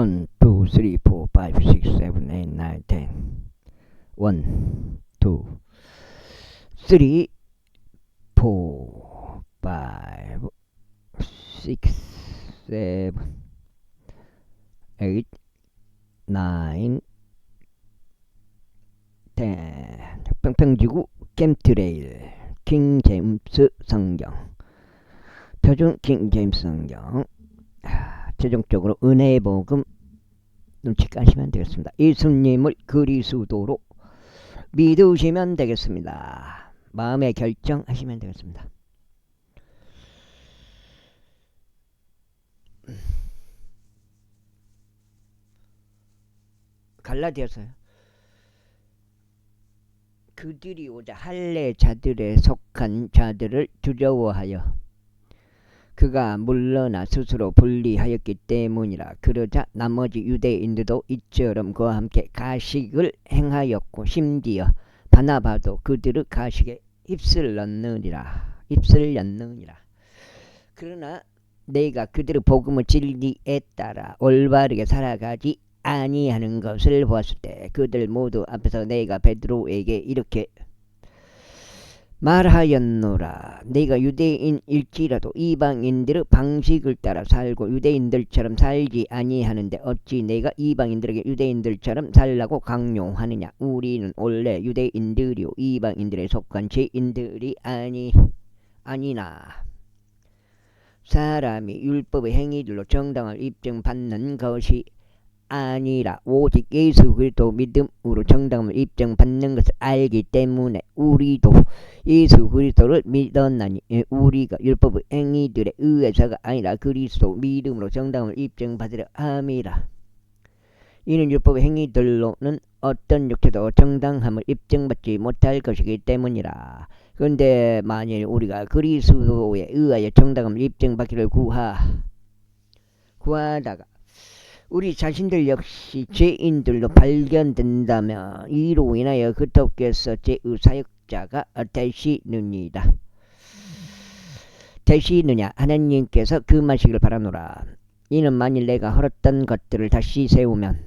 1, 2, 3, 4, 5, 6, 7, 8, 9, 10. 1, 2, 3, 4, 5, 6, 7, 8, 9, 10. 평평지구 캠트레일 킹제임스 성경. 표준 킹제임스 성경. 최종적으로 은혜의 복음 눈치 까시면 되겠습니다. 예수님을 그리스도로 믿으시면 되겠습니다. 마음의 결정하시면 되겠습니다. 갈라디아서요. 그들이 오자 할례 자들에 속한 자들을 두려워하여 그가 물러나 스스로 분리하였기 때문이라. 그러자 나머지 유대인들도 이처럼 그와 함께 가식을 행하였고 심지어 바나바도 그들의 가식에 입을 넣느니라. 그러나 내가 그들의 복음의 진리에 따라 올바르게 살아가지 아니하는 것을 보았을 때 그들 모두 앞에서 내가 베드로에게 이렇게 말하였노라. 내가 유대인일지라도 이방인들의 방식을 따라 살고 유대인들처럼 살지 아니하는데 어찌 내가 이방인들에게 유대인들처럼 살라고 강요하느냐. 우리는 원래 유대인들이요 이방인들에 속한 죄인들이 아니나 사람이 율법의 행위들로 정당을 입증받는 것이 아니라 오직 예수 그리스도 믿음으로 정당을 입증받는 것을 알기 때문에 우리도 예수 그리스도를 믿었나니 우리가 율법의 행위들에 의해서가 아니라 그리스도 믿음으로 정당을 입증받으려 함이라. 이는 율법의 행위들로는 어떤 육체도 정당함을 입증받지 못할 것이기 때문이라. 그런데 만일 우리가 그리스도에 의하여 정당함을 입증받기를 구하다가 우리 자신들 역시 죄인들로 발견된다면 이로 인하여 그토께서 죄의 사역자가 되시느냐. 하나님께서 금하시길 바라노라. 이는 만일 내가 헐었던 것들을 다시 세우면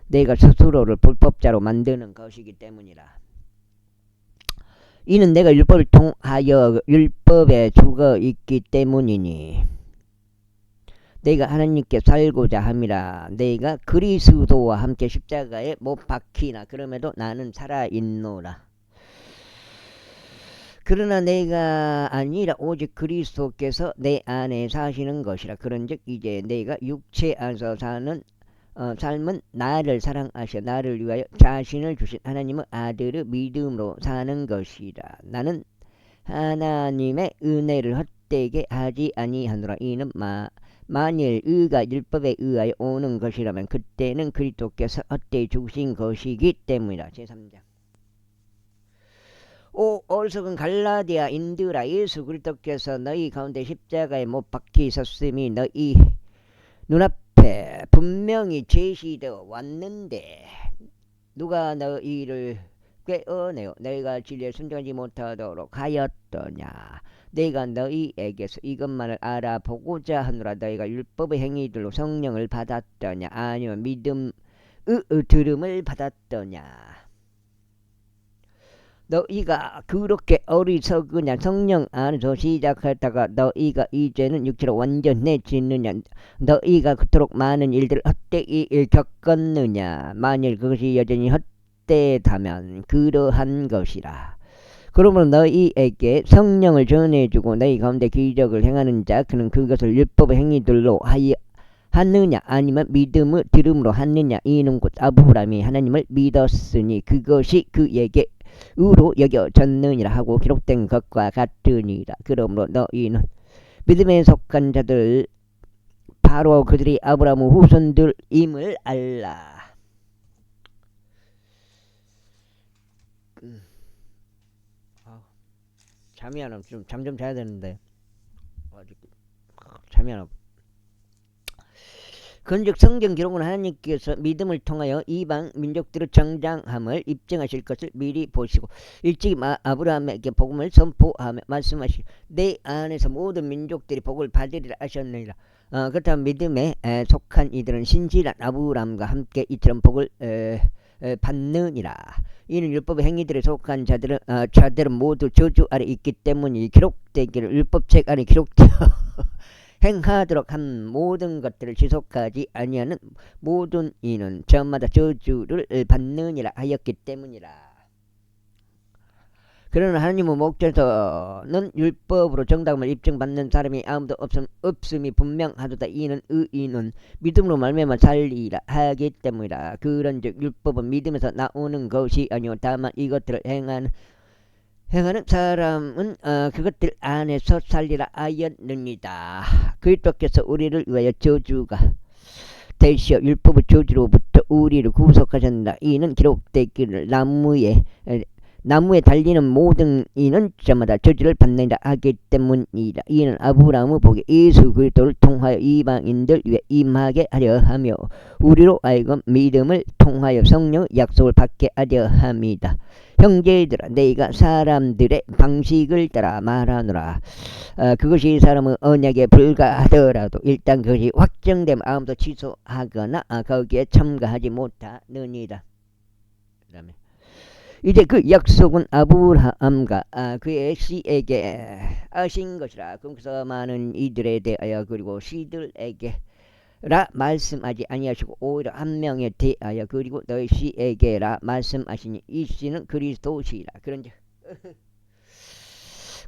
내가 스스로를 불법자로 만드는 것이기 때문이라. 이는 내가 율법을 통하여 율법에 죽어 있기 때문이니 내가 하나님께 살고자 함이라. 내가 그리스도와 함께 십자가에 못 박히나 그럼에도 나는 살아있노라. 그러나 내가 아니라 오직 그리스도께서 내 안에 사시는 것이라. 그런즉 이제 내가 육체 안에서 사는 삶은 나를 사랑하셔 나를 위하여 자신을 주신 하나님의 아들의 믿음으로 사는 것이라. 나는 하나님의 은혜를 헛되게 하지 아니하노라. 이는 만일 의가 율법에 의하여 오는 것이라면 그때는 그리스도께서 헛되이 죽으신 것이기 때문이라. 제3장. 오 어리석은 갈라디아인들아, 예수 그리스도께서 너희 가운데 십자가에 못 박히셨음이 너희 눈앞에 분명히 제시되어 왔는데 누가 너희를 꾀어내어 너희가 진리에 순종하지 못하도록 하였더냐. 내가 너희에게서 이것만을 알아보고자 하노라. 너희가 율법의 행위들로 성령을 받았더냐 아니면 믿음의 들음을 받았더냐. 너희가 그렇게 어리석으냐. 성령 안에서 시작하다가 너희가 이제는 육체로 완전해지느냐. 너희가 그토록 많은 일들을 헛되이 겪었느냐. 만일 그것이 여전히 헛되다면 그러한 것이라. 그러므로 너희에게 성령을 전해주고 너희 가운데 기적을 행하는 자 그는 그것을 율법의 행위들로 하느냐 아니면 믿음의 들음으로 하느냐. 이는 곧 아브라함이 하나님을 믿었으니 그것이 그에게 의로 여겨졌느니라 하고 기록된 것과 같으니라. 그러므로 너희는 믿음에 속한 자들 바로 그들이 아브라함의 후손들임을 알라. 잠이 안 오고 잠 좀 자야 되는데 아직 잠이 안 오고. 그런즉 성경 기록은 하나님께서 믿음을 통하여 이방 민족들의 정당함을 입증하실 것을 미리 보시고 일찍 아브라함에게 복음을 선포하며 말씀하시고 내 안에서 모든 민족들이 복을 받으리라 하셨느니라. 그렇다면 믿음에 속한 이들은 신실한 아브라함과 함께 이처럼 복을 받느니라. 이는 율법의 행위들에 속한 자들은 모두 저주 아래 있기 때문이 기록되기를 율법책 안에 기록되어 행하도록 한 모든 것들을 지속하지 아니하는 모든 이는 저마다 저주를 받느니라 하였기 때문이라. 그러나 하나님의 목전에서는 율법으로 정당함을 입증받는 사람이 아무도 없음이 분명하도다. 이는 의인은 믿음으로 말미암아 살리라 하기 때문이라. 그런즉 율법은 믿음에서 나오는 것이 아니오 다만 이것들을 행하는 사람은 그것들 안에서 살리라 하였느니라. 그리스도께서 우리를 위하여 저주가 되시어 율법의 저주로부터 우리를 구속하셨다. 이는 기록되기를 나무에 달리는 모든 이는 저마다 저주를 받는다 하기 때문이라. 이는 아브라함의 복이 예수 그리스도를 통하여 이방인들 위해 임하게 하려 하며 우리로 하여금 믿음을 통하여 성령의 약속을 받게 하려 함이다. 형제들아 내가 사람들의 방식을 따라 말하노라. 그것이 사람의 언약에 불과하더라도 일단 그것이 확정되면 아무도 취소하거나 거기에 참가하지 못하느니라. 그다음에 이제 그 약속은 아브라함과 그의 씨에게 하신 것이라. 그래서 많은 이들에 대하여 그리고 씨들에게라 말씀하지 아니하시고 오히려 한 명에 대하여 그리고 너희 씨에게라 말씀하시니 이 씨는 그리스도시라.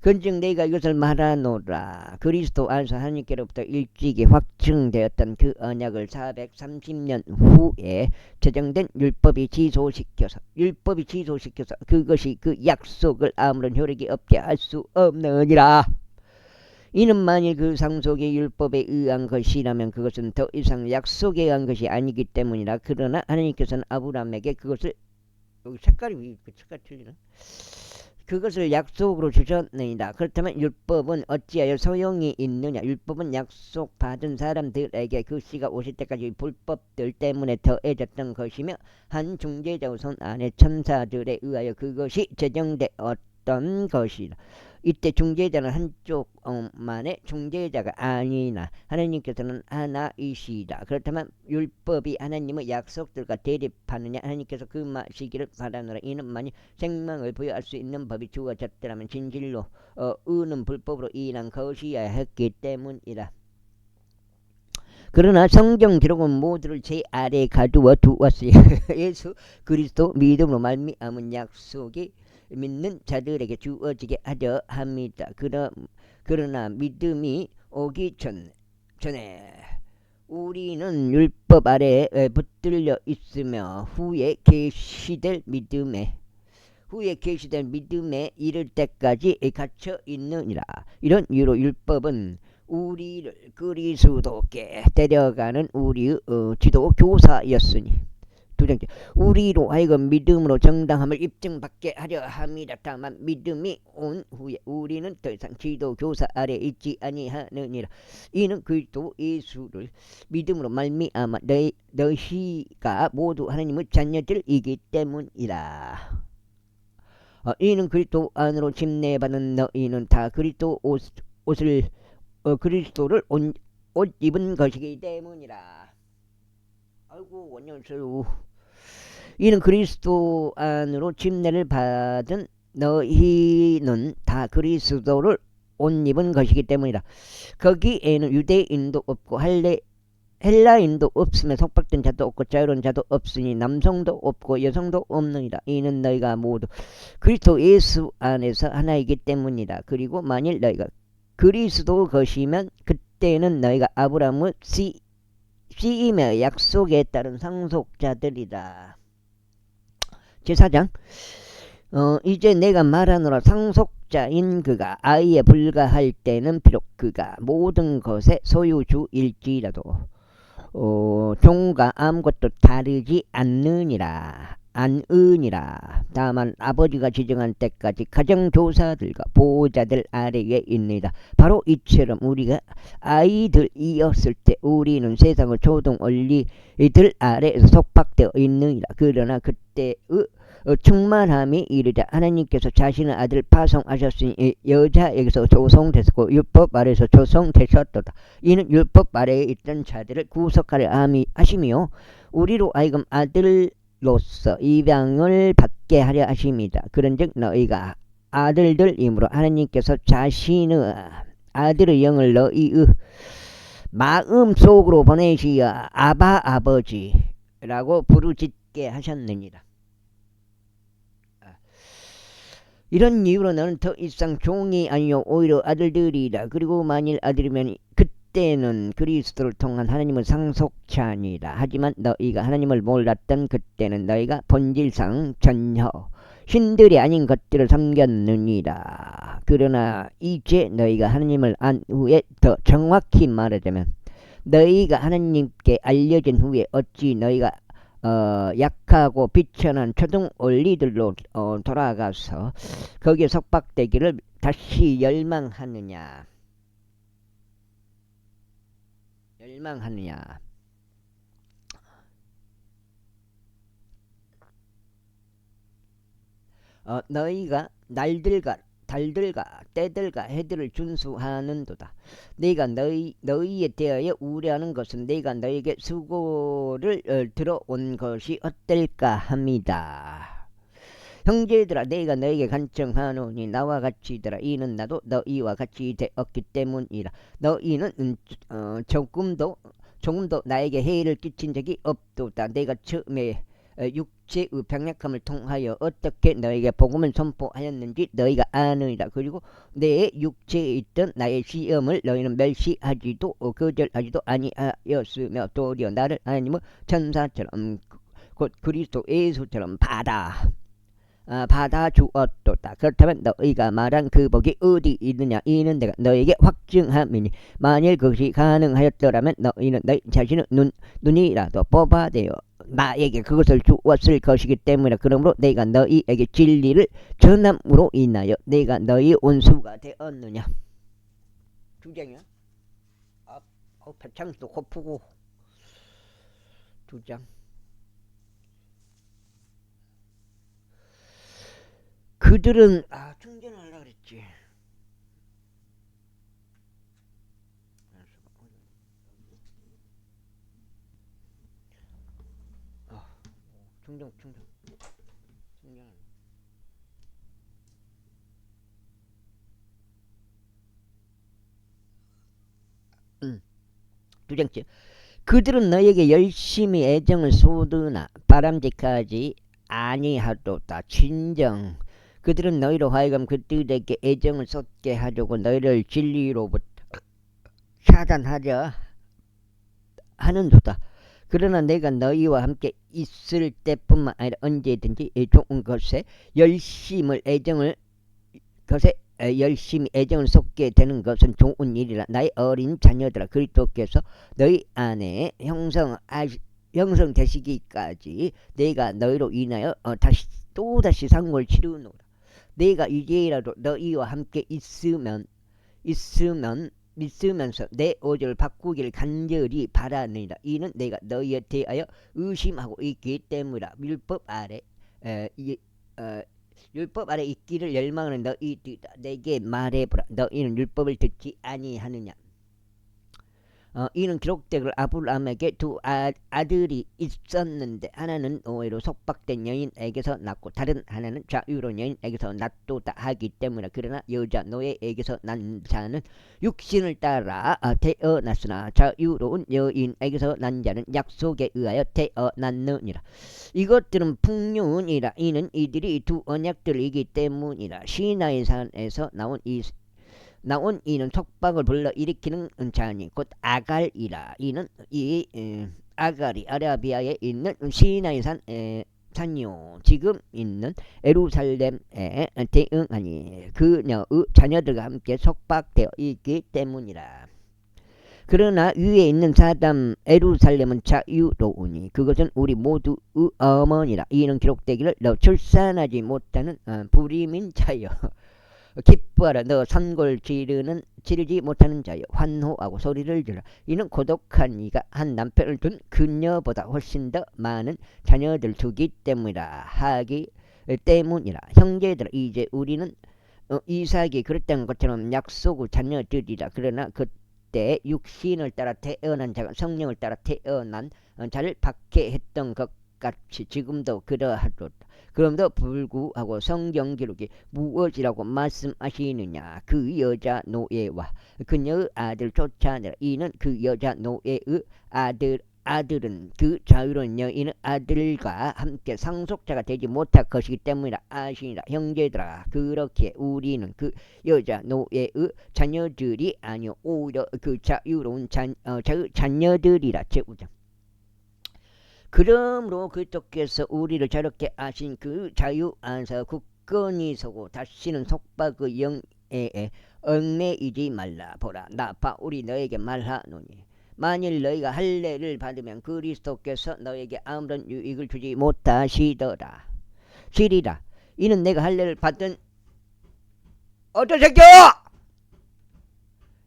그런즉 내가 이것을 말하노라. 그리스도 안에서 하나님께로부터 일찍이 확증되었던 그 언약을 430년 후에 제정된 율법이 취소시켜서 그것이 그 약속을 아무런 효력이 없게 할 수 없느니라. 이는 만일 그 상속이 율법에 의한 것이라면 그것은 더 이상 약속에 의한 것이 아니기 때문이라. 그러나 하나님께서는 아브라함에게 그것을 여기 색깔이 틀리나? 그것을 약속으로 주셨느니라. 그렇다면 율법은 어찌하여 소용이 있느냐? 율법은 약속받은 사람들에게 그 씨가 오실 때까지 불법들 때문에 더해졌던 것이며 한 중재자의 손 안에 천사들에 의하여 그것이 제정되었던 것이라. 이때 중재자는 한쪽만의 중재자가 아니나 하나님께서는 하나이시다. 그렇다면 율법이 하나님의 약속들과 대립하느냐? 하나님께서 그 마시기를 바라노라. 이는 만일 생명을 부여할 수 있는 법이 주어졌더라면 진실로 의는 불법으로 인한 것이어야 했기 때문이라. 그러나 성경 기록은 모두를 제 아래에 가두어 두었으니 예수 그리스도 믿음으로 말미암은 약속이 믿는 자들에게 주어지게 하려 합니다. 그러나 믿음이 오기 전에 우리는 율법 아래에 붙들려 있으며 후에 계시될 믿음에 이를 때까지 갇혀 있느니라. 이런 이유로 율법은 우리를 그리스도께 데려가는 우리의 지도 교사였으니 두 번째, 우리로 하여금 믿음으로 정당함을 입증받게 하려 합니다. 다만 믿음이 온 후에 우리는 더 이상 지도 교사 아래 있지 아니하느니라. 이는 그리스도 예수를 믿음으로 말미암아 너희가 모두 하나님의 자녀들이기 때문이라. 이는 그리스도 안으로 침례받은 너희는 다 그리스도를 옷 입은 것이기 때문이라. 아이고 원년수. 이는 그리스도 안으로 침례를 받은 너희는 다 그리스도를 옷 입은 것이기 때문이라. 거기에는 유대인도 없고 헬라인도 없으며 속박된 자도 없고 자유로운 자도 없으니 남성도 없고 여성도 없느니라. 이는 너희가 모두 그리스도 예수 안에서 하나이기 때문이라. 그리고 만일 너희가 그리스도 것이면 그때는 너희가 아브라함의 씨이며 약속에 따른 상속자들이다. 제4장 이제 내가 말하노라. 상속자인 그가 아이에 불과할 때는 비록 그가 모든 것의 소유주일지라도 종과 아무것도 다르지 않으니라. 다만 아버지가 지정한 때까지 가정교사들과 보호자들 아래에 있느니라. 바로 이처럼 우리가 아이들이었을 때 우리는 세상의 초동 원리들 아래에서 속박되어 있느니라. 그러나 그때의 충만함이 이르자 하나님께서 자신의 아들 파송하셨으니 여자에게서 조성됐고 율법 아래에서 조성되셨도다. 이는 율법 아래에 있던 자들을 구속하려 하심이요 우리로 하여금 아들로서 입양을 받게 하려 하심이다. 그런즉 너희가 아들들이므로 하나님께서 자신의 아들의 영을 너희의 마음 속으로 보내시어 아바 아버지라고 부르짖게 하셨느니라. 이런 이유로 너는 더 이상 종이 아니요 오히려 아들들이다. 그리고 만일 아들이면 그때는 그리스도를 통한 하나님의 상속자니라. 하지만 너희가 하나님을 몰랐던 그때는 너희가 본질상 전혀 신들이 아닌 것들을 섬겼느니라. 그러나 이제 너희가 하나님을 안 후에 더 정확히 말하자면 너희가 하나님께 알려진 후에 어찌 너희가 약하고 비천한 초등 원리들로 돌아가서 거기에 속박되기를 다시 열망하느냐. 너희가 날들과 달들과 때들과 해들을 준수하는도다. 내가 너희에 대하여 우려하는 것은 내가 너희에게 수고를 들어온 것이 어떨까 합니다. 형제들아 내가 너희에게 간청하노니 나와 같이더라. 이는 나도 너희와 같이 되었기 때문이라. 너희는 조금도 나에게 해를 끼친 적이 없도다. 내가 처음에 육체의 병약함을 통하여 어떻게 너에게 복음을 선포하였는지 너희가 아느니라. 그리고 내 육체에 있던 나의 시험을 너희는 멸시하지도 거절하지도 아니하였으며 도리어 나를 하나님의 천사처럼 곧 그리스도 예수처럼 받아 주었도다. 그렇다면 너희가 말한 그 복이 어디 있느냐. 이는 내가 너에게 확증함이니 만일 그것이 가능하였더라면 너희는 너희 자신의 눈이라도 뽑아내어 나에게 그것을 주었을 것이기 때문에 그러므로 내가 너희에게 진리를 전함으로 인하여 내가 너희 원수가 되었느냐. 주장이야. 배창도 고프고 주장. 그들은 충전하려고 그랬지. 충전. 두 번째, 그들은 너에게 열심히 애정을 쏟으나 바람직하지 아니하도다. 진정. 그들은 너희로 하여금 그들에게 애정을 쏟게 하려고 너희를 진리로부터 차단하려 하는도다. 그러나 내가 너희와 함께 있을 때뿐만 아니라 언제든지 좋은 것에 열심히 애정을 쏟게 되는 것은 좋은 일이라. 나의 어린 자녀들아 그리스도께서 너희 안에 형성되시기까지 내가 너희로 인하여 또다시 상고를 치르노라. 내가 이제라도 너희와 함께 믿으면서 내 어조를 바꾸기를 간절히 바라느니라. 이는 내가 너희에 대하여 의심하고 있기 때문이라. 율법 아래 있기를 열망하는 너희들아 내게 말해보라. 너희는 율법을 듣지 아니하느냐. 이는 기록되기를 아브라함에게 두 아들이 있었는데 하나는 노예로 속박된 여인에게서 낳고 다른 하나는 자유로운 여인에게서 낳도다 하기 때문에. 그러나 여자 노예에게서 난 자는 육신을 따라 태어났으나 자유로운 여인에게서 난 자는 약속에 의하여 태어났느니라. 이것들은 풍륜이라. 이는 이들이 두 언약들이기 때문이라. 시나이 산에서 나온 이는 속박을 불러일으키는 자니 곧 아갈이라. 이는 아갈이 아라비아에 있는 시나이 산이요 지금 있는 예루살렘에 대응하니 그녀의 자녀들과 함께 속박되어 있기 때문이라. 그러나 위에 있는 사담 예루살렘은 자유로우니 그것은 우리 모두의 어머니라. 이는 기록되기를 너 출산하지 못하는 불임인 자여 기뻐하라. 너 산골 지르지 못하는 자여 환호하고 소리를 지르라. 이는 고독한 이가 한 남편을 둔 그녀보다 훨씬 더 많은 자녀들 두기 때문이라. 하기 때문이라. 형제들아 이제 우리는 이삭이 그랬던 것처럼 약속의 자녀들이라. 그러나 그때 육신을 따라 태어난 자가 성령을 따라 태어난 자를 받게 했던 것 같이 지금도 그러하도다. 그럼에도 불구하고 성경 기록이 무엇이라고 말씀하시느냐. 그 여자 노예와 그녀의 아들 쫓아내라. 이는 그 여자 노예의 아들은 그 자유로운 여인의 아들과 함께 상속자가 되지 못할 것이기 때문이라 아시니라. 형제들아 그렇게 우리는 그 여자 노예의 자녀들이 아니요 오히려 그 자유로운 자녀들이라. 제우자. 그러므로 그리스도께서 우리를 저렇게 하신 그 자유 안에서 굳건히 서고 다시는 속박의 영에 얽매이지 말라. 보라 나 바울이 너에게 말하노니 만일 너희가 할례를 받으면 그리스도께서 너에게 아무런 유익을 주지 못하시더라. 시리라. 이는 내가 할례를 받은 어떤 새끼야!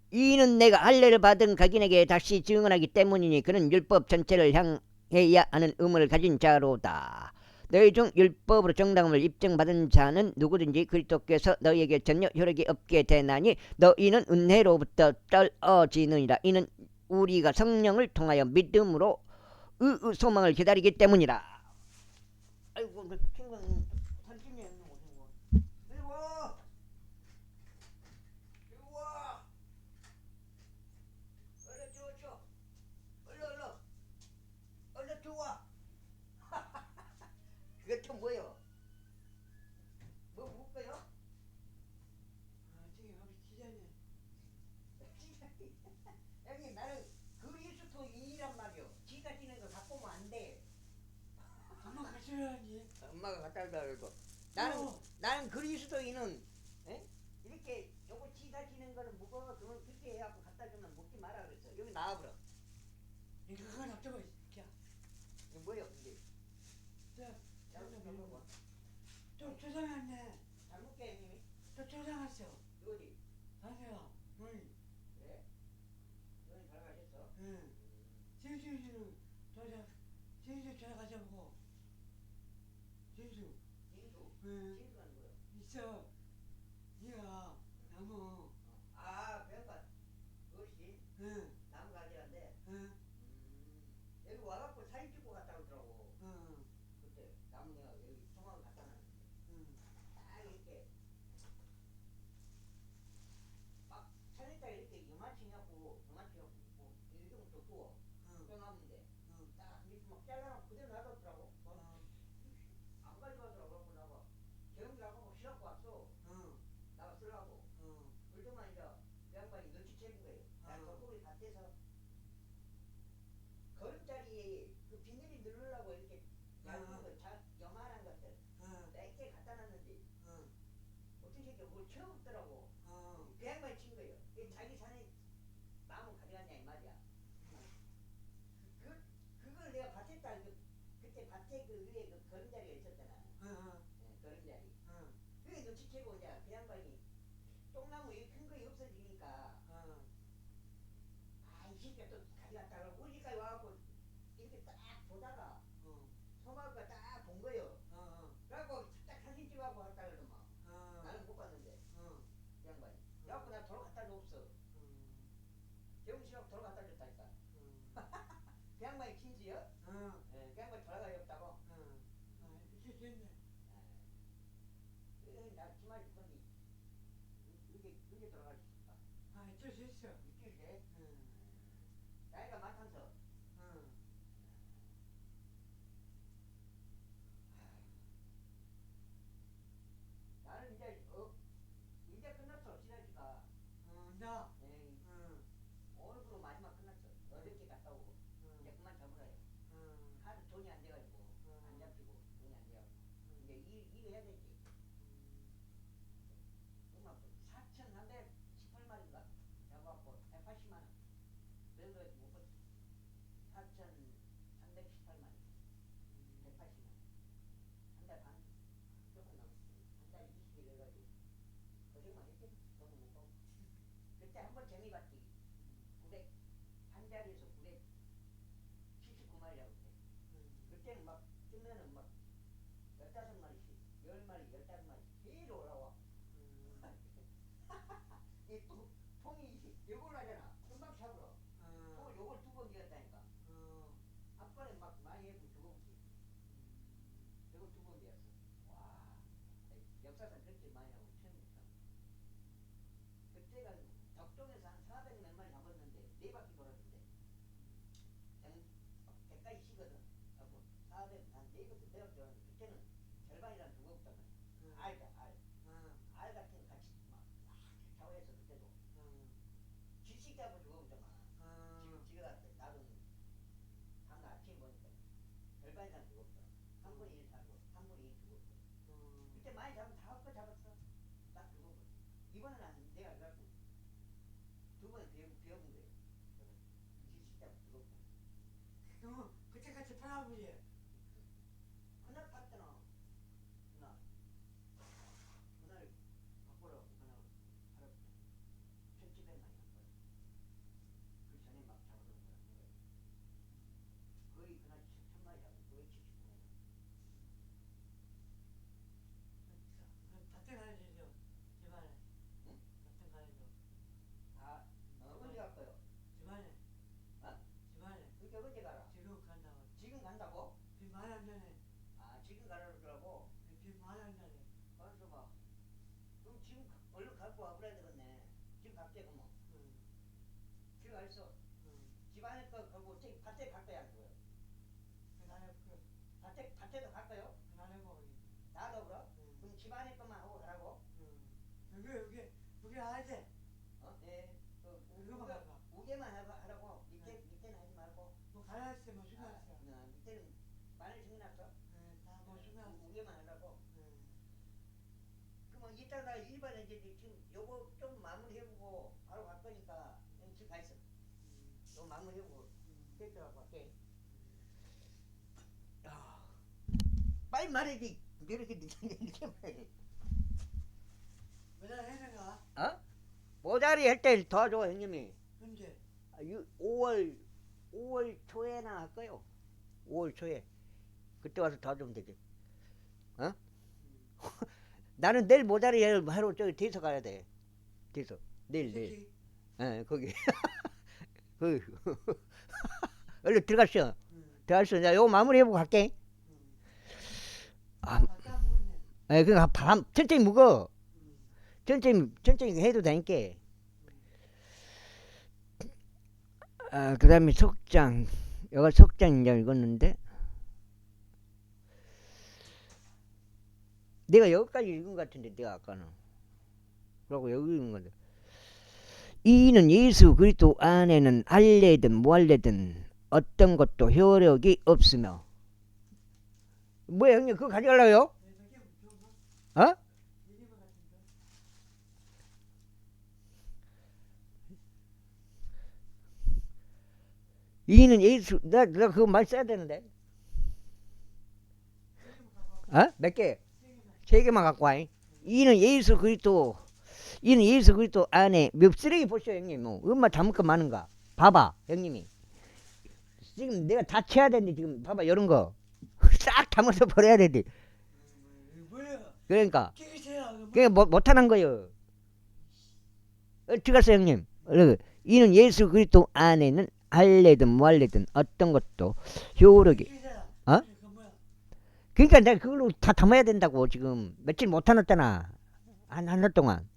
이는 내가 할례를 받은 각인에게 다시 증언하기 때문이니 그는 율법 전체를 향해야 하는 의무를 가진 자로다. 너희 중 율법으로 정당함을 입증받은 자는 누구든지 그리스도께서 너희에게 전혀 효력이 없게 되나니 너희는 은혜로부터 떨어지느니라. 이는 우리가 성령을 통하여 믿음으로 의 소망을 기다리기 때문이라. 아이고 그 친구는 선진이 있는 거고. 이리 와. 이리 와. 얼른 줘. 얼른 줘. 그게 뭐요? 뭐 볼까요? 저기 우리 기자님. 형님 나는 그리스도인이란 말이요. 지가 지는 거 갖고 오면 안 돼. 엄마 가져야지. 엄마가 갖다 달라고. 나는 그리스도인은 에? 이렇게 요거 지가 지는 거는 무거워 그러면 그렇게 해갖고 갖다 주면 먹지 마라 그랬어. 여기 나와버려. 이거 그거 놔둬봐 이 새끼야. 이거 뭐야 근데? 저 조상했네. 잘 먹게 형님이? 저 조상했어. 어디? 아세요? 응. 그래? 너는 잘 가셨어? 응. 진수는 조상. 진수 조상하자고. 진수. 진수? 응. 진수가 누구야? 있어. 네가 나무. 아 배가 어르신? 응. 나무 가지란데. 응. 여기 와갖고 사진 찍고 갔다 오더라고. 응. 그때 나무 내가 여기 송화를 갖다 놨는데 응. 딱 이렇게 막 살렸다 이렇게 요만치냐고 뭐 이런 것도 구워 뼈나무인데 딱 밑에 막 잘라놓고 그대로 놔뒀더라고. 안 가져가더라고. 그러고 나가 경비하고 실어갖고 왔어. 나가 쓰려고. 그러더만 이제 그 양반이 눈치채는 거예요. 난 덕구리 밭에서 걸음자리에 그 비닐이 누르려고 이렇게 얇은 거 요만한 것들 몇 개 갖다 놨는데 어떤 새끼가 그걸 채워먹더라고. 그 양반이 친 거예요. 자기 산에 나무 가져갔냐 이 말이야. 그걸 내가 밭에 따 그때 밭에 그 위에 그 걸음자리가 있었잖아. 걸음자리. 그게 눈치채고 이제 그 양반이 똥나무 이 큰 거이 없어지니까 이 새끼가 또 가져갔다 그러고 우리까지 와갖고 이렇게 딱 보다가 소마가 딱 본 거예요. 그래갖고 딱 사진 찍어갖고 갔다 그러더만. 나는 못 봤는데 그 양반이. 그래갖고 나 도로 갖다 줬어. 정신하고 도로 갖다 줬다니까. 그 양반이 친지요? 그 양반이 돌아가야 없다고? 이제 됐네. 나 주말 줄 건데 이게 돌아갈 수 있을까? 이제 됐어. 일주일 돼? 나이가 많다면서. 나는 이제 끝났어 시달지가. 나. 오늘부로 마지막 끝났어. 어저께 갔다 오고 이제 그만 잡으라요. 하도 돈이 안 돼가지고 안 잡히고 돈이 안 돼가지고 이제 일을 해야 되지. 정말 4,318마리인가 잡아갖고 180만원 그래서 못 봤어. 4,318마리 180만원 한 달 반 조금 넘었어. 한 달 20일 해가지고 고생만 했겠지. 돈은 못 벌고 그때 한번 재미 봤지. 900 한 자리에서 979마리라고 그때. 그때는 막 뜨면은 막 15마리씩 10마리 15마리 계속 올라와. 이 통이 요걸 하잖아. 금방 차버려. 통을 요걸 2번 비웠다니까. 앞번에 막 많이 해보고 죽어보지. 요걸 2번 비웠어. 와, 역사상 그렇게 많이 하고 처음이니까. 그때가 덕동에서 한 400 몇 마리 잡았는데 4바퀴 돌았는데 100까지 쉬거든. 400, 한 4바퀴 돌았는데 그때는 절반이랑 죽었단 말이야. 알 같은 거 같이 막 샤워해서 그때도 질식 잡고 죽어보잖아. 지금 집에 갔을 때 나도 다음날 아침에 보니까 절반 이상 죽었더라. 한 분이 1 살고 한 분이 1 죽었어. 그때 많이 잡으면 다 헛거 잡았어. 딱 죽어버려. 이번에는 내가 그래갖고 2번에 비워본 거예요. 질식 잡고 죽었고. 그럼 그때같이 팔아보지. 그날 팠잖아. 그날 바꾸라고 그날 팔았어. 1700마리 샀거든. 그 전에 막 잡아놓은 거야. 거의 그날 1000마리 잡고 거의 70분에. 밭에 가야죠. 집안에. 응? 밭에 가야죠. 아, 언제 갈 거요? 집안에. 어? 집안에. 그게 언제 가라? 지금 간다고. 지금 간다고? 비 많이 안 나네. 아, 지금 가라고 그러더라고. 비 많이 안 나네. 알았어 봐. 그럼 지금 얼른 갖고 와버려야 되겠네. 지금 갈게 그러면. 지금 알았어. 집 안에 거 가고 밭에 갈 거야 안 그래요? 밭에도 갈 거요? 다 더불어? 그럼 집 안에 것만 하고 가라고? 여기 하지. 어? 예. 그거만 가봐. 우게만 하라고. 밑에는 하지 말고. 뭐 가야지 뭐 중요했어. 밑에는 마늘 심어놨어? 다뭐 중요했어. 우게만 하라고. 그러면 이따가 일반에 이제 지금 요거 좀 마무리해보고 바로 갈 거니까 그냥 집 가 있어. 요 마무리해보고 됐더라고 갈게. 야, 빨리 말해야지. 이렇게 말해. 매달 해내가. 어? 모자리 할 때 도와줘 형님이. 언제? 5월 초에나 할 거요. 5월 초에. 그때 와서 도와주면 되지. 어? 나는 내일 모자리 하러 저기 뒤에서 가야 돼. 뒤에서. 내일. 예, 거기. 거기. 얼른 들어갔어. 들어갔어. 나 요거 마무리해보고 갈게. 아, 예, 그니까 밤 천천히 묵어. 천천히 해도 되니까. 아, 그 다음에 석장. 여가 석장 이제 읽었는데. 내가 여기까지 읽은 것 같은데, 내가 아까는. 그러고 여기 읽은 건데. 이는 예수 그리스도 안에는 할례든 무할례든 어떤 것도 효력이 없으며. 뭐야, 형님, 그거 가져가려고요? 어? 이는 예수, 나 그거 말 써야 되는데. 어? 몇 개? 3개만 갖고 와. 이는 예수 그리스도 안에 몇 쓰레기 보시오 형님. 뭐 얼마 잘못 거 많은가. 봐봐 형님이. 지금 내가 다 채야 되는데 지금 봐봐 이런 거 싹 담아서 버려야 되는데. 그러니까 그게 못하는 거요. 어떻게 갔어 형님? 이는 예수 그리스도 안에는 할례든 무할례든 어떤 것도 효력이. 어? 그러니까 내가 그걸로 다 담아야 된다고. 지금 며칠 못 해놨잖아. 한 달 동안.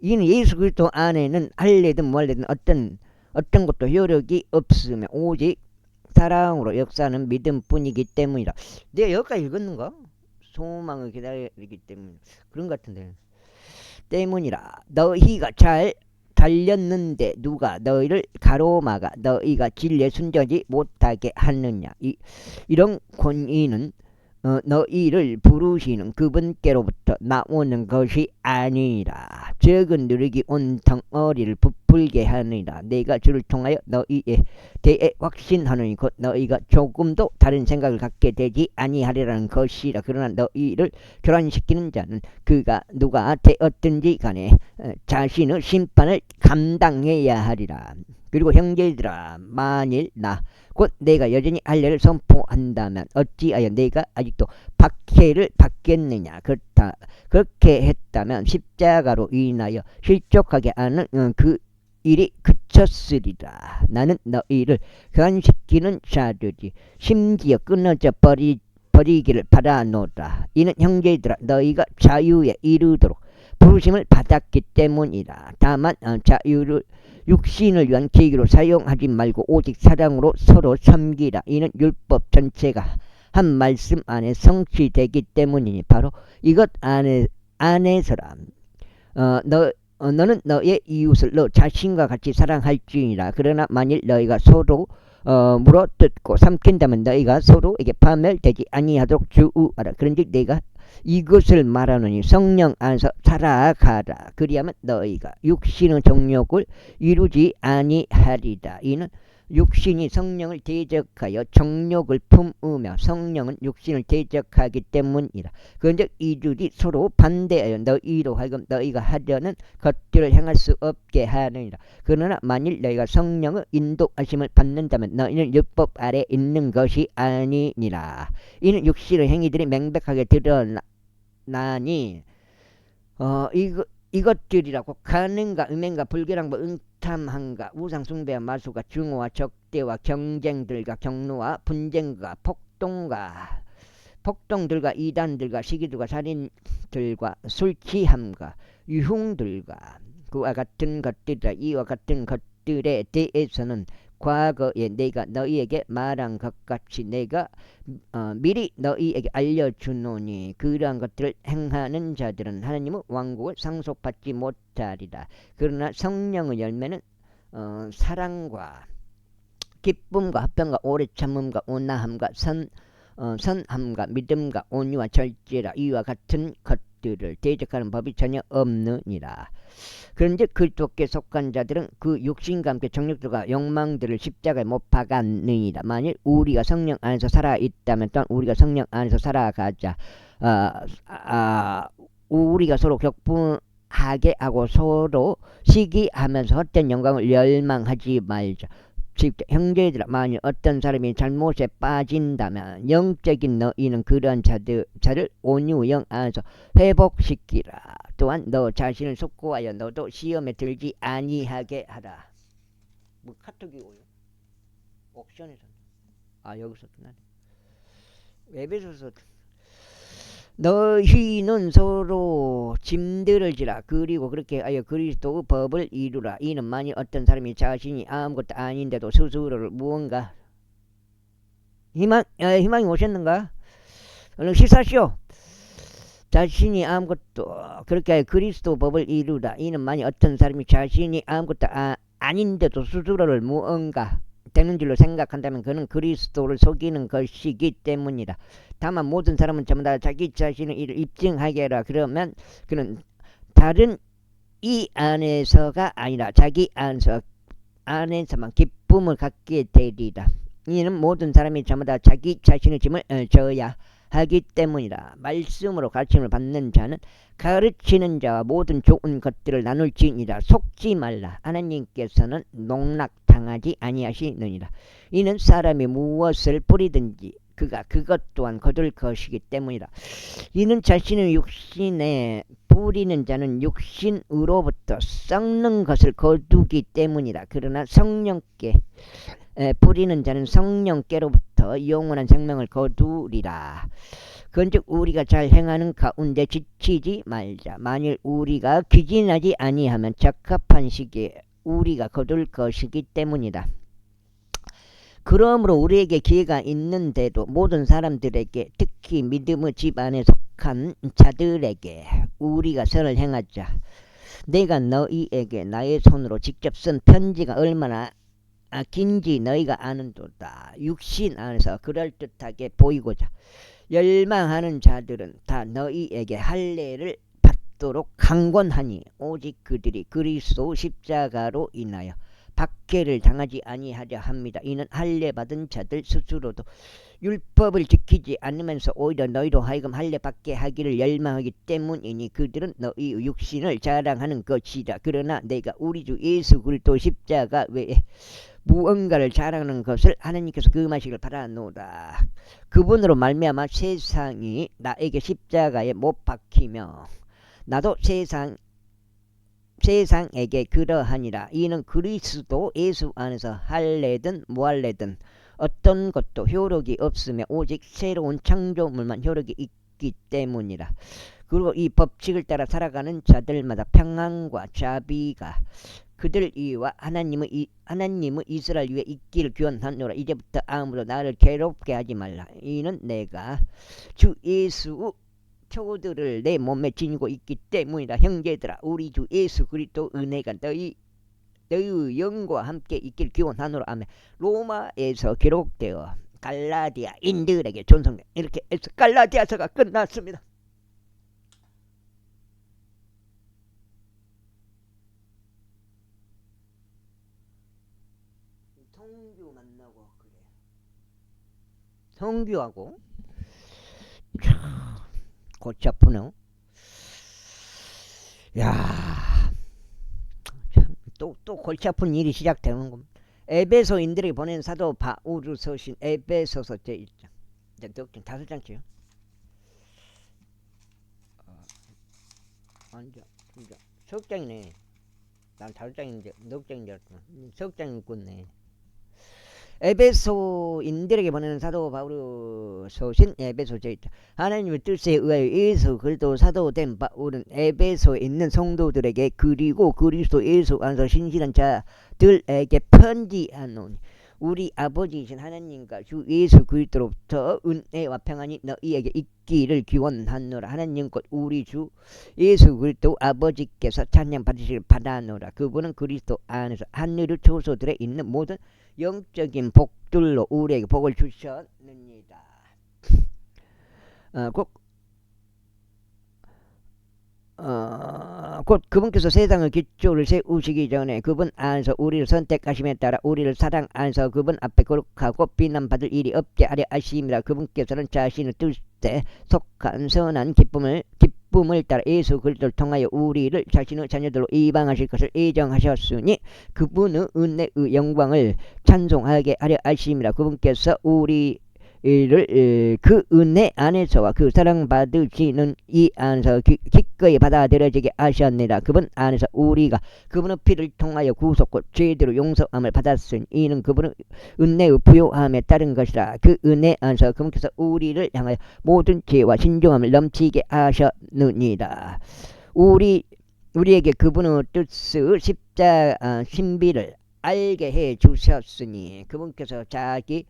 이는 예수 그리스도 안에는 할례든 무할례든 어떤 것도 효력이 없으며 오직 사랑으로 역사하는 믿음뿐이기 때문이라. 내가 여기까지 읽었는가? 소망을 기다리기 때문. 그런 것 같은데. 때문이라. 너희가 잘 달렸는데 누가 너희를 가로막아 너희가 진리에 순전히 못하게 하느냐. 이런 권위는 너희를 부르시는 그분께로부터 나오는 것이 아니라 적은 누르기 온 덩어리를 부풀 불게 하느니라. 내가 주를 통하여 너희에 대해 확신하노니 곧 너희가 조금도 다른 생각을 갖게 되지 아니하리라는 것이라. 그러나 너희를 교란시키는 자는 그가 누가 되었든지 간에 자신의 심판을 감당해야 하리라. 그리고 형제들아, 만일 나 곧 내가 여전히 할례를 선포한다면 어찌하여 내가 아직도 박해를 받겠느냐. 그렇다. 그렇게 했다면 십자가로 인하여 실족하게 하는 그 일이 그쳤으리라. 나는 너희를 교환시키는 자들이 심지어 끊어져 버리기를 바라노라. 이는 형제들아, 너희가 자유에 이르도록 부르심을 받았기 때문이라. 다만 자유를 육신을 위한 계기로 사용하지 말고 오직 사랑으로 서로 섬기라. 이는 율법 전체가 한 말씀 안에 성취되기 때문이니 바로 이것 안에서라. 너는 너의 이웃을 너 자신과 같이 사랑할지니라. 그러나 만일 너희가 서로 물어뜯고 삼킨다면 너희가 서로에게 파멸되지 아니하도록 주의하라. 그런즉 내가 이것을 말하노니 성령 안에서 살아가라. 그리하면 너희가 육신의 정욕을 이루지 아니하리라. 이는 육신이 성령을 대적하여 정욕을 품으며 성령은 육신을 대적하기 때문이라. 그런즉 이들이 서로 반대하여 너희로 하여금 너희가 하려는 것들을 행할 수 없게 하느니라. 그러나 만일 너희가 성령의 인도하심을 받는다면 너희는 율법 아래 있는 것이 아니니라. 이는 육신의 행위들이 명백하게 드러나니 이것들이라고 간음과 음행과 불결함과 탐함과 우상숭배와 마술과 증오와 적대와 경쟁들과 경노와 분쟁과 폭동들과 이단들과 시기들과 살인들과 술취함과 유흥들과 그와 같은 것들이라. 이와 같은 것들에 대해서는 과거에 내가 너희에게 말한 것 같이 내가 미리 너희에게 알려주노니 그러한 것들을 행하는 자들은 하나님의 왕국을 상속받지 못하리라. 그러나 성령의 열매는 사랑과 기쁨과 화평과 오래 참음과 온화함과 선함과 믿음과 온유와 절제라. 이와 같은 것들을 대적하는 법이 전혀 없느니라. 그런즉 그리스도께 속한 자들은 그 육신과 함께 정욕들과 욕망들을 십자가에 못 박았느니라. 만일 우리가 성령 안에서 살아있다면 또한 우리가 성령 안에서 살아가자. 우리가 서로 격분하게 하고 서로 시기하면서 헛된 영광을 열망하지 말자. 형제들아, 만일 어떤 사람이 잘못에 빠진다면 영적인 너희는 그러한 자를 온유 영 안에서 회복시키라. 또한 너 자신을 속고하여 너도 시험에 들지 아니하게 하라. 뭐 카톡이 오요? 옥션에서 여기서 나네. 웹에서 너희는 서로 짐들을 지라. 그리고 그렇게 하여 그리스도의 법을 이루라. 이는 만일 어떤 사람이 자신이 아무것도 아닌데도 스스로를 무언가 희망이 오셨는가? 얼른 시사시오. 자신이 아무것도 그렇게 하여 그리스도 법을 이루라. 이는 만일 어떤 사람이 자신이 아무것도 아닌데도 스스로를 무언가 되는 줄로 생각한다면 그는 그리스도를 속이는 것이기 때문이다. 다만 모든 사람은 전부 다 자기 자신의 일을 입증하게 하라. 그러면 그는 다른 이 안에서가 아니라 자기 안에서만 기쁨을 갖게 되리라. 이는 모든 사람이 전부 다 자기 자신의 짐을 져야 하기 때문이라. 말씀으로 가르침을 받는 자는 가르치는 자와 모든 좋은 것들을 나눌지니라. 속지 말라. 하나님께서는 농락당하지 아니하시느니라. 이는 사람이 무엇을 뿌리든지 그가 그것 또한 거둘 것이기 때문이라. 이는 자신의 육신에 뿌리는 자는 육신으로부터 썩는 것을 거두기 때문이라. 그러나 성령께 뿌리는 자는 성령께로부터 영원한 생명을 거두리라. 그런즉 우리가 잘 행하는 가운데 지치지 말자. 만일 우리가 기진하지 아니하면 적합한 시기에 우리가 거둘 것이기 때문이다. 그러므로 우리에게 기회가 있는데도 모든 사람들에게, 특히 믿음의 집안에 속한 자들에게 우리가 선을 행하자. 내가 너희에게 나의 손으로 직접 쓴 편지가 얼마나 긴지 너희가 아는도다. 육신 안에서 그럴듯하게 보이고자 열망하는 자들은 다 너희에게 할례를 없도록 강권하니 오직 그들이 그리스도 십자가로 인하여 박해를 당하지 아니하려 합니다. 이는 할례 받은 자들 스스로도 율법을 지키지 않으면서 오히려 너희로 하여금 할례 받게 하기를 열망하기 때문이니 그들은 너희의 육신을 자랑하는 것이다. 그러나 내가 우리 주 예수 그리스도 십자가 외에 무언가를 자랑하는 것을 하나님께서 금하시길 바라노라. 그분으로 말미암아 세상이 나에게 십자가에 못 박히며 나도 세상에게 그러하니라. 이는 그리스도 예수 안에서 할례든 무할례든 어떤 것도 효력이 없으며 오직 새로운 창조물만 효력이 있기 때문이라. 그리고 이 법칙을 따라 살아가는 자들마다 평안과 자비가 그들 위와 하나님의 이스라엘 위에 있기를 기원하노라. 이제부터 아무도 나를 괴롭게 하지 말라. 이는 내가 주 예수 표들을 내 몸에 지니고 있기 때문이다. 형제들아, 우리 주 예수 그리스도 은혜가 너희 영과 함께 있길 기원하노라. 아멘. 로마에서 기록되어 갈라디아인들에게 전송된 이렇게 해서 갈라디아서가 끝났습니다. 성규 만나고 그래. 성규하고 골치 아프네. 야, 또 골치 아픈 일이 시작되는 겁니다. 에베소인들이 보낸 사도 바울이 서신 에베소서 제1장. 이제 5장치요. 아니죠. 석장이네. 난 5장인데 6장인 줄 알았구나. 석장이 있겠네. 에베소인들에게 보내는 사도 바울의 서신 에베소 제1장. 하나님의 뜻에 의하여 예수 그리스도 사도된 바울은 에베소에 있는 성도들에게 그리고 그리스도 예수 안에서 신실한 자들에게 편지하노니 우리 아버지이신 하나님과 주 예수 그리스도로부터 은혜와 평안이 너희에게 있기를 기원하노라. 하나님 곧 우리 주 예수 그리스도 아버지께서 찬양 받으시길 바라노라. 그분은 그리스도 안에서 하늘의 초소들에 있는 모든 영적인 복들로 우리에게 복을 주셨느니라. 곧 그분께서 세상의 기초를 세우시기 전에 그분 안에서 우리를 선택하심에 따라 우리를 사랑 안에서 그분 앞에 거룩하고 비난받을 일이 없게 하려 하심이라. 그분께서는 자신의 뜻에 속한 선한 기쁨을 따라 예수 그리스도를 통하여 우리를 자신의 자녀들로 이방하실 것을 예정하셨으니 그분의 은혜의 영광을 찬송하게 하려 하심이라. 그분께서 우리를 그 은혜 안에서와 그 사랑받으시는 이 안에서 기꺼이 받아들여지게 하셨느니라. 그분 안에서 우리가 그분의 피를 통하여 구속과 죄대로 용서함을 받았으니 이는 그분의 은혜의 부요함에 따른 것이라. 그 은혜 안에서 그분께서 우리를 향하여 모든 죄와 신중함을 넘치게 하셨느니라. 우리에게 그분의 뜻을 신비를 알게 해 주셨으니 그분께서 자기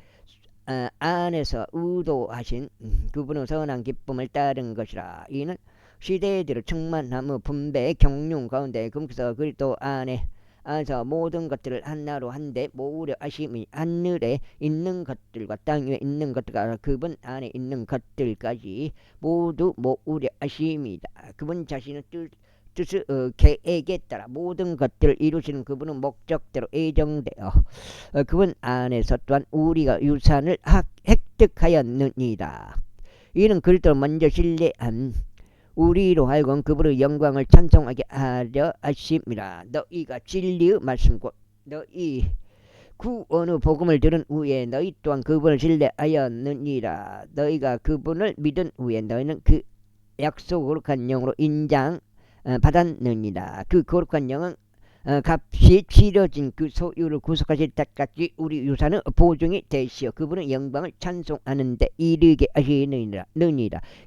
안에서 의도하신 그분의 선한 기쁨을 따른 것이라. 이는 시대들의 충만함의 분배 경륜 가운데 그분께서 그리스도 안에서 모든 것들을 하나로 한데 모으려 하심이 하늘에 있는 것들과 땅 위에 있는 것들과 그분 안에 있는 것들까지 모두 모으려 하심이다. 그분 자신의 뜻의 계획에 따라 모든 것들을 이루시는 그분은 목적대로 예정되어 그분 안에서 또한 우리가 유산을 획득하였느니라. 이는 그리스도를 먼저 신뢰한 우리로 하여금 그분의 영광을 찬송하게 하려 하심이라. 너희가 진리의 말씀 곧 너희 구원의 복음을 들은 후에 너희 또한 그분을 신뢰하였느니라. 너희가 그분을 믿은 후에 너희는 그 약속 거룩한 영으로 인장 받았느니라. 그 거룩한 영은 값이 치러진 그 소유를 구속하실 때까지 우리 유산의 보증이 되시어 그분의 영광을 찬송하는 데 이르게 하시느니라.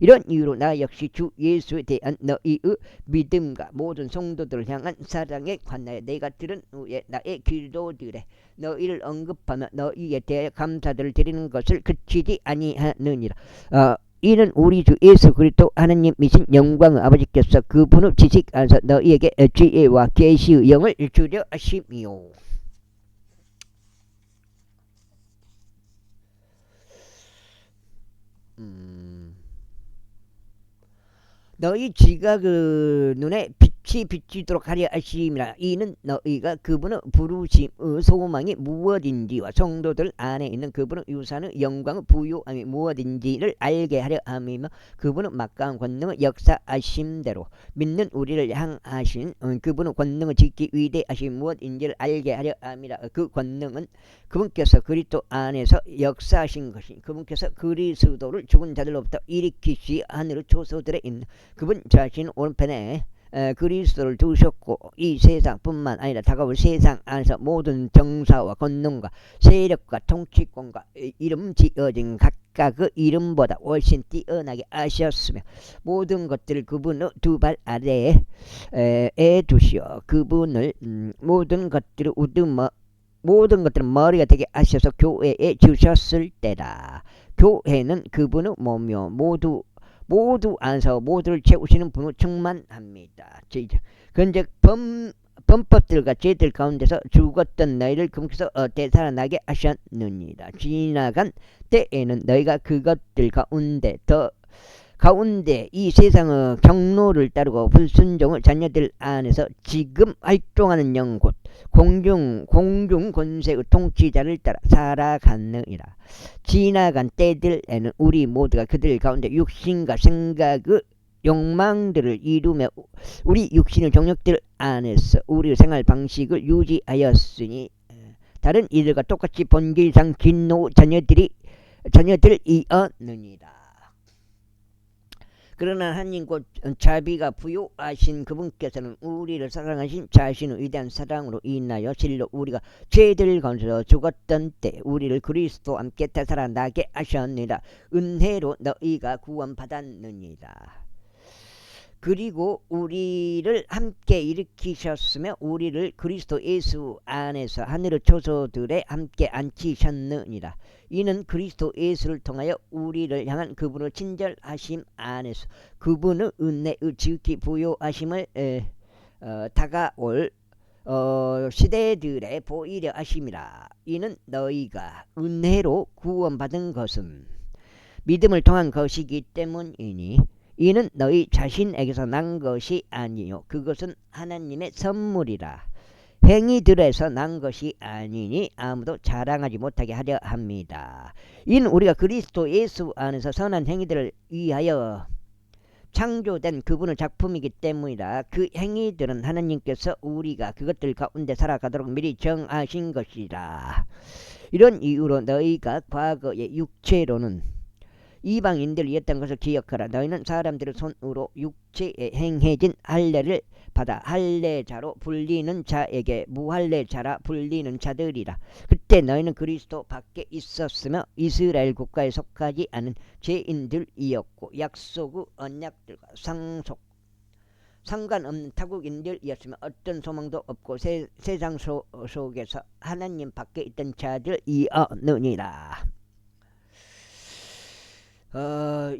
이런 이유로 나 역시 주 예수에 대한 너희의 믿음과 모든 성도들을 향한 사랑에 관하여 내가 들은 후에 나의 기도들에 너희를 언급하며 너희에 대해 감사들을 드리는 것을 그치지 아니하느니라. 이는 우리 주 예수 그리스도 하나님이신 영광의 아버지께서 그분의 지식 안에서 너희에게 지혜와 계시의 영을 주려 하심이요. 너희 지가 그 눈에 빛이 비치도록 하려 하심이라. 이는 너희가 그분의 부르심의 소망이 무엇인지와 성도들 안에 있는 그분의 유산의 영광의 부요함이 무엇인지를 알게 하려 함이며, 그분의 막강한 권능의 역사하심대로 믿는 우리를 향하신 그분의 권능을 지키 위대하신 무엇인지를 알게 하려 함이라. 그 권능은 그분께서 그리스도 안에서 역사하신 것이, 그분께서 그리스도를 죽은 자들로부터 일으키시 하늘의 초소들에 있는 그분 자신 오른편에 그리스도를 두셨고, 이 세상뿐만 아니라 다가올 세상 안에서 모든 정사와 권능과 세력과 통치권과 이름 지어진 각각의 이름보다 훨씬 뛰어나게 아셨으며, 모든 것들을 그분의 두 발 아래에 두시어 그분을 모든 것들을 모든 것들은 머리가 되게 하셔서 교회에 주셨을 때다. 교회는 그분의 몸이요 모두 안서 모두를 채우시는 분으로 충만합니다. 그런즉 범법들과 죄들 가운데서 죽었던 너희를 그분께서 되살아나게 하셨느니라. 지나간 때에는 너희가 그것들 가운데 이 세상의 경로를 따르고 불순종의 자녀들 안에서 지금 활동하는 영 곧 공중 권세의 통치자를 따라 살아갔느니라. 지나간 때들에는 우리 모두가 그들 가운데 육신과 생각의 욕망들을 이루며 우리 육신의 정욕들 안에서 우리의 생활 방식을 유지하였으니, 다른 이들과 똑같이 본질상 진노 자녀들이었느니라. 그러나 하나님 곧 자비가 부요하신 그분께서는 우리를 사랑하신 자신의 위대한 사랑으로 인하여 진로 우리가 죄들 가운데서 죽었던 때 우리를 그리스도와 함께 되살아나게 하셨느니라. 은혜로 너희가 구원받았느니라. 그리고 우리를 함께 일으키셨으며 우리를 그리스도 예수 안에서 하늘의 초소들에 함께 앉히셨느니라. 이는 그리스도 예수를 통하여 우리를 향한 그분의 친절하심 안에서 그분의 은혜의 지극히 부요하심을 다가올 시대들에 보이려 하심이라. 이는 너희가 은혜로 구원받은 것은 믿음을 통한 것이기 때문이니, 이는 너희 자신에게서 난 것이 아니요 그것은 하나님의 선물이라. 행위들에서 난 것이 아니니 아무도 자랑하지 못하게 하려 합니다. 이는 우리가 그리스도 예수 안에서 선한 행위들을 위하여 창조된 그분의 작품이기 때문이라. 그 행위들은 하나님께서 우리가 그것들 가운데 살아가도록 미리 정하신 것이라. 이런 이유로 너희가 과거의 육체로는 이방인들이었던 것을 기억하라. 너희는 사람들의 손으로 육체에 행해진 할례를 받아 할례자로 불리는 자에게 무할례자라 불리는 자들이라. 그때 너희는 그리스도 밖에 있었으며 이스라엘 국가에 속하지 않은 죄인들이었고 약속의 언약들과 상관없는 타국인들이었으며 어떤 소망도 없고 세상 속에서 하나님 밖에 있던 자들이었느니라.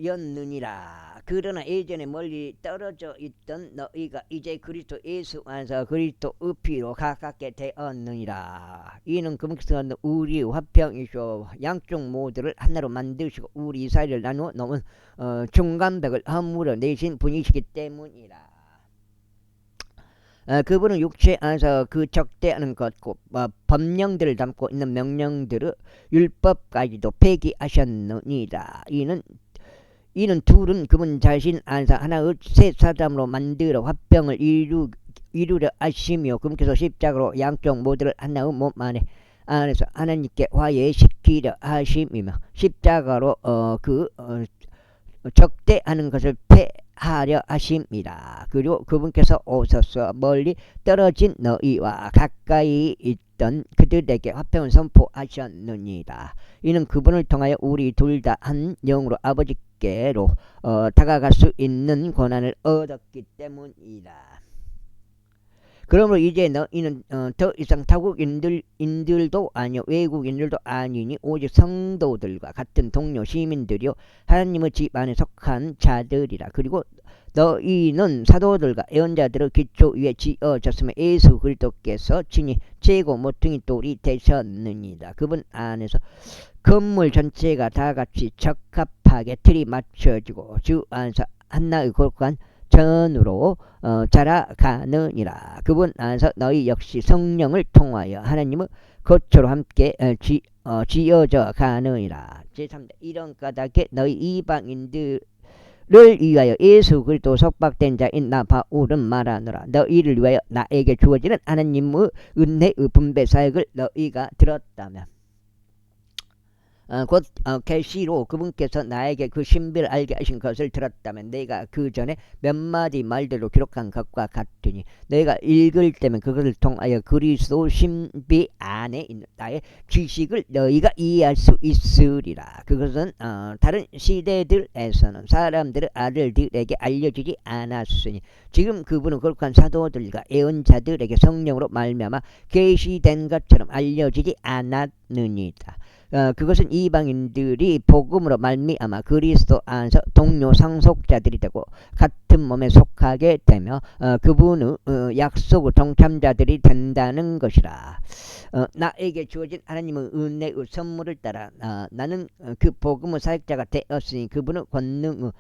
였느니라. 그러나 예전에 멀리 떨어져 있던 너희가 이제 그리스도 예수 안에서 그리스도의 피로 가깝게 되었느니라. 이는 그분께서 우리 화평이시오 양쪽 모두를 하나로 만드시고 우리 이스라엘을 나누어 놓은 중간벽을 허물어 내신 분이시기 때문이라. 그분은 육체 안에서 그 적대하는 것 곧 법령들을 담고 있는 명령들의 율법까지도 폐기하셨느니라. 이는 둘은 그분 자신 안에서 하나의 새 사람으로 만들어 화평을 이루려 하시며 그분께서 십자가로 양쪽 모두를 하나의 몸 안에서 하나님께 화해시키려 하심이며 십자가로 적대하는 것을 하려 하심이라. 그리고 그분께서 오셔서 멀리 떨어진 너희와 가까이 있던 그들에게 화평을 선포하셨느니라. 이는 그분을 통하여 우리 둘 다 한 영으로 아버지께로 다가갈 수 있는 권한을 얻었기 때문이라. 그러므로 이제 너희는 더 이상 타국인들도 아니요 외국인들도 아니니 오직 성도들과 같은 동료 시민들이요 하나님의 집 안에 속한 자들이라. 그리고 너희는 사도들과 예언자들의 기초 위에 지어졌으며 예수 그리스도께서 친히 최고 모퉁이 돌이 되셨느니라. 그분 안에서 건물 전체가 다같이 적합하게 틀이 맞춰지고 주 안에서 한나의 거룩한 전으로 자라가느니라. 그분 안에서 너희 역시 성령을 통하여 하나님의 거처로 함께 지어져 가느니라. 제3대 이런 까닭에 너희 이방인들을 위하여 예수 그리스도 속박된 자인 나 바울은 말하노라. 너희를 위하여 나에게 주어지는 하나님의 은혜의 분배 사역을 너희가 들었다면 곧 계시로 그분께서 나에게 그 신비를 알게 하신 것을 들었다면 내가 그 전에 몇 마디 말대로 기록한 것과 같으니 너희가 읽을 때면 그것을 통하여 그리스도 신비 안에 있는 나의 지식을 너희가 이해할 수 있으리라. 그것은 다른 시대들에서는 사람들의 아들들에게 알려지지 않았으니 지금 그분은 거룩한 사도들과 예언자들에게 성령으로 말미암아 계시된 것처럼 알려지지 않았느니라. 그것은 이방인들이 복음으로 말미암아 그리스도 안에서 동료 상속자들이 되고 같은 몸에 속하게 되며 그분의 약속의 동참자들이 된다는 것이라. 나에게 주어진 하나님의 은혜의 선물을 따라 나는 그 복음의 사역자가 되었으니 그분의 권능의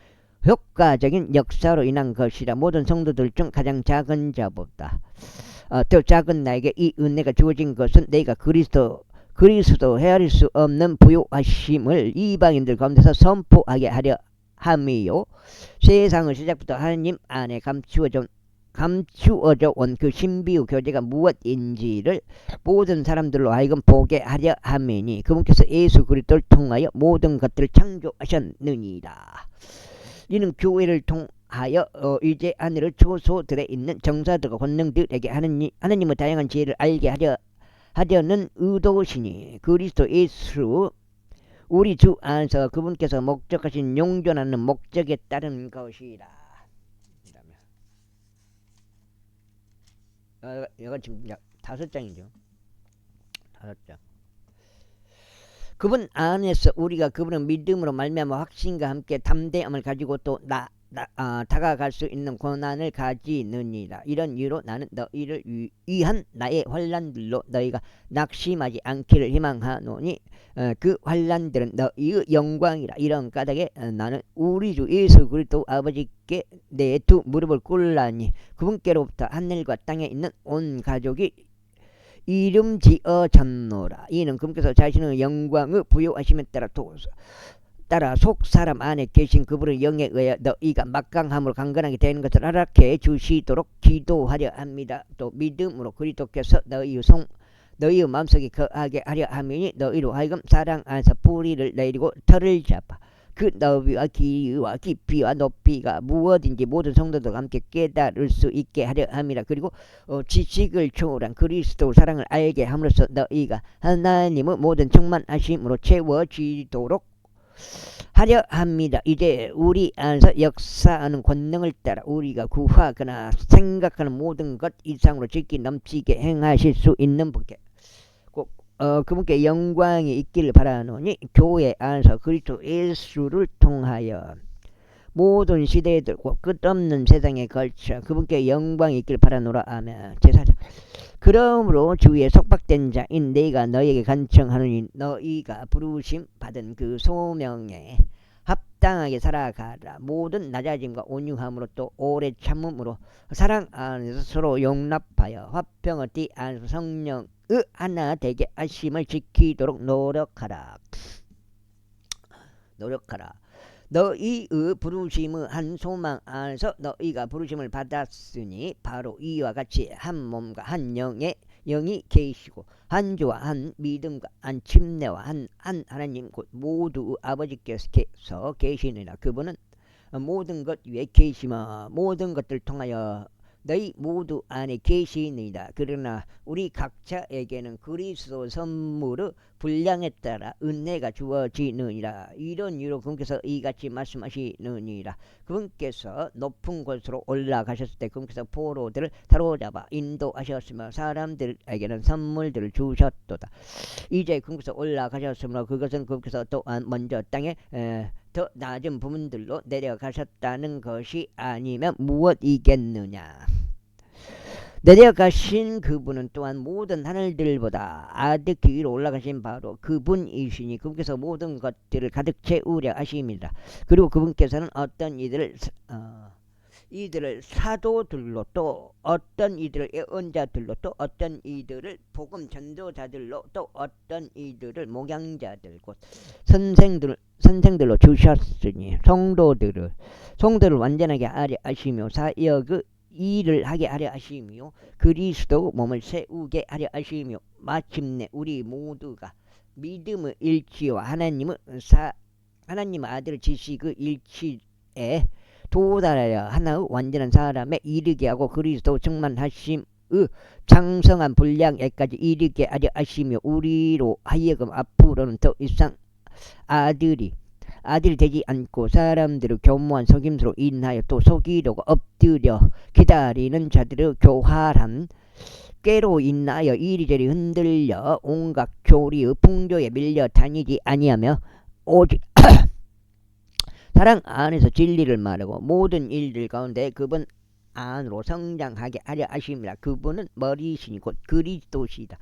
효과적인 역사로 인한 것이라. 모든 성도들 중 가장 작은 자보다 더 작은 나에게 이 은혜가 주어진 것은 내가 그리스도 헤아릴 수 없는 부요하심을 이방인들 가운데서 선포하게 하려 함이요. 세상의 시작부터 하나님 안에 감추어져 온 그 신비의 교제가 무엇인지를 모든 사람들로 하여금 보게 하려 함이니 그분께서 예수 그리스도를 통하여 모든 것들을 창조하셨느니라. 이는 교회를 통하여 이제 하늘의 초소들에 있는 정사들과 권능들에게 하나님의 다양한 지혜를 알게 하려는 의도시니 그리스도 예수 우리 주 안에서 그분께서 목적하신 용존하는 목적에 따른 것이라. 이건 지금 5장이죠. 5장. 그분 안에서 우리가 그분의 믿음으로 말미암아 확신과 함께 담대함을 가지고 또 다가갈 수 있는 권한을 가지느니라. 이런 이유로 나는 너희를 위한 나의 환난들로 너희가 낙심하지 않기를 희망하노니 그 환난들은 너희의 영광이라. 이런 까닭에 나는 우리 주 예수 그리스도 아버지께 내 두 무릎을 꿇으니 그분께로부터 하늘과 땅에 있는 온 가족이 이름 지어졌노라. 이는 그분께서 자신의 영광의 부요하심에 따라 속 사람 안에 계신 그분의 영에 의하여 너희가 막강함으로 강건하게 되는 것을 허락해 주시도록 기도하려 합니다. 또 믿음으로 그리스도께서 너희의 마음속에 거하게 하려 함이니 너희로 하여금 사랑 안에서 뿌리를 내리고 털을 잡아 그 너비와 길이와 깊이와 높이가 무엇인지 모든 성도들과 함께 깨달을 수 있게 하려 함이라. 그리고 지식을 초월한 그리스도 사랑을 알게 함으로써 너희가 하나님의 모든 충만하심으로 채워지도록 하려 합니다. 이제 우리 안에서 역사하는 권능을 따라 우리가 구하거나 생각하는 모든 것 이상으로 지키 넘치게 행하실 수 있는 분께 그분께 영광이 있기를 바라노니 교회 안에서 그리스도 예수를 통하여 모든 시대들과 끝없는 세상에 걸쳐 그분께 영광이 있기를 바라노라. 아멘. 제4장. 그러므로 주위에 속박된 자인 내가 너희에게 간청하노니 너희가 부르심 받은 그 소명에 합당하게 살아가라. 모든 낮아짐과 온유함으로 또 오래 참음으로 사랑 안에서 서로 용납하여 화평의 띠 안에서 성령의 하나 되게 하심을 지키도록 노력하라. 너희의 부르심의 한 소망 안에서 너희가 부르심을 받았으니 바로 이와 같이 한 몸과 한 영이 계시고 한 주와 한 믿음과 한 침례와 한 하나님 곧 모두 아버지께서 계시느니라. 그분은 모든 것 위에 계시며 모든 것들을 통하여 너희 모두 안에 계시느니라. 그러나 우리 각자에게는 그리스도 선물의 분량에 따라 은혜가 주어지느니라. 이런 이유로 그분께서 이같이 말씀하시느니라. 그분께서 높은 곳으로 올라가셨을 때 그분께서 포로들을 사로잡아 인도하셨으며 사람들에게는 선물들을 주셨도다. 이제 그분께서 올라가셨으므로 그것은 그분께서 또한 먼저 땅에 더 낮은 부분들로 내려가셨다는 것이 아니면 무엇이겠느냐. 내려가신 그분은 또한 모든 하늘들보다 아득히 위로 올라가신 바로 그분이시니 그분께서 모든 것들을 가득 채우려 하십니다. 그리고 그분께서는 어떤 이들을 사도들로, 또 어떤 이들을 예언자들로, 또 어떤 이들을 복음 전도자들로, 또 어떤 이들을 목양자들 곧 선생들로 주셨으니 성도들을 완전하게 하려 하시며 사역의 일을 하게 하려 하시며 그리스도 몸을 세우게 하려 하시며 마침내 우리 모두가 믿음의 일치와 하나님의 아들 지식의 일치에 도달하여 하나의 완전한 사람에 이르게 하고 그리스도 충만하심의 장성한 분량에까지 이르게 하려 하시며 우리로 하여금 앞으로는 더 이상 아들이 되지 않고 사람들의 교모한 속임수로 인하여 또 속이려고 엎드려 기다리는 자들의 교활한 꾀로 인하여 이리저리 흔들려 온갖 교리의 풍조에 밀려 다니지 아니하며 오직 사랑 안에서 진리를 말하고 모든 일들 가운데 그분 안으로 성장하게 하려 하십니다. 그분은 머리이시니 곧 그리스도시다.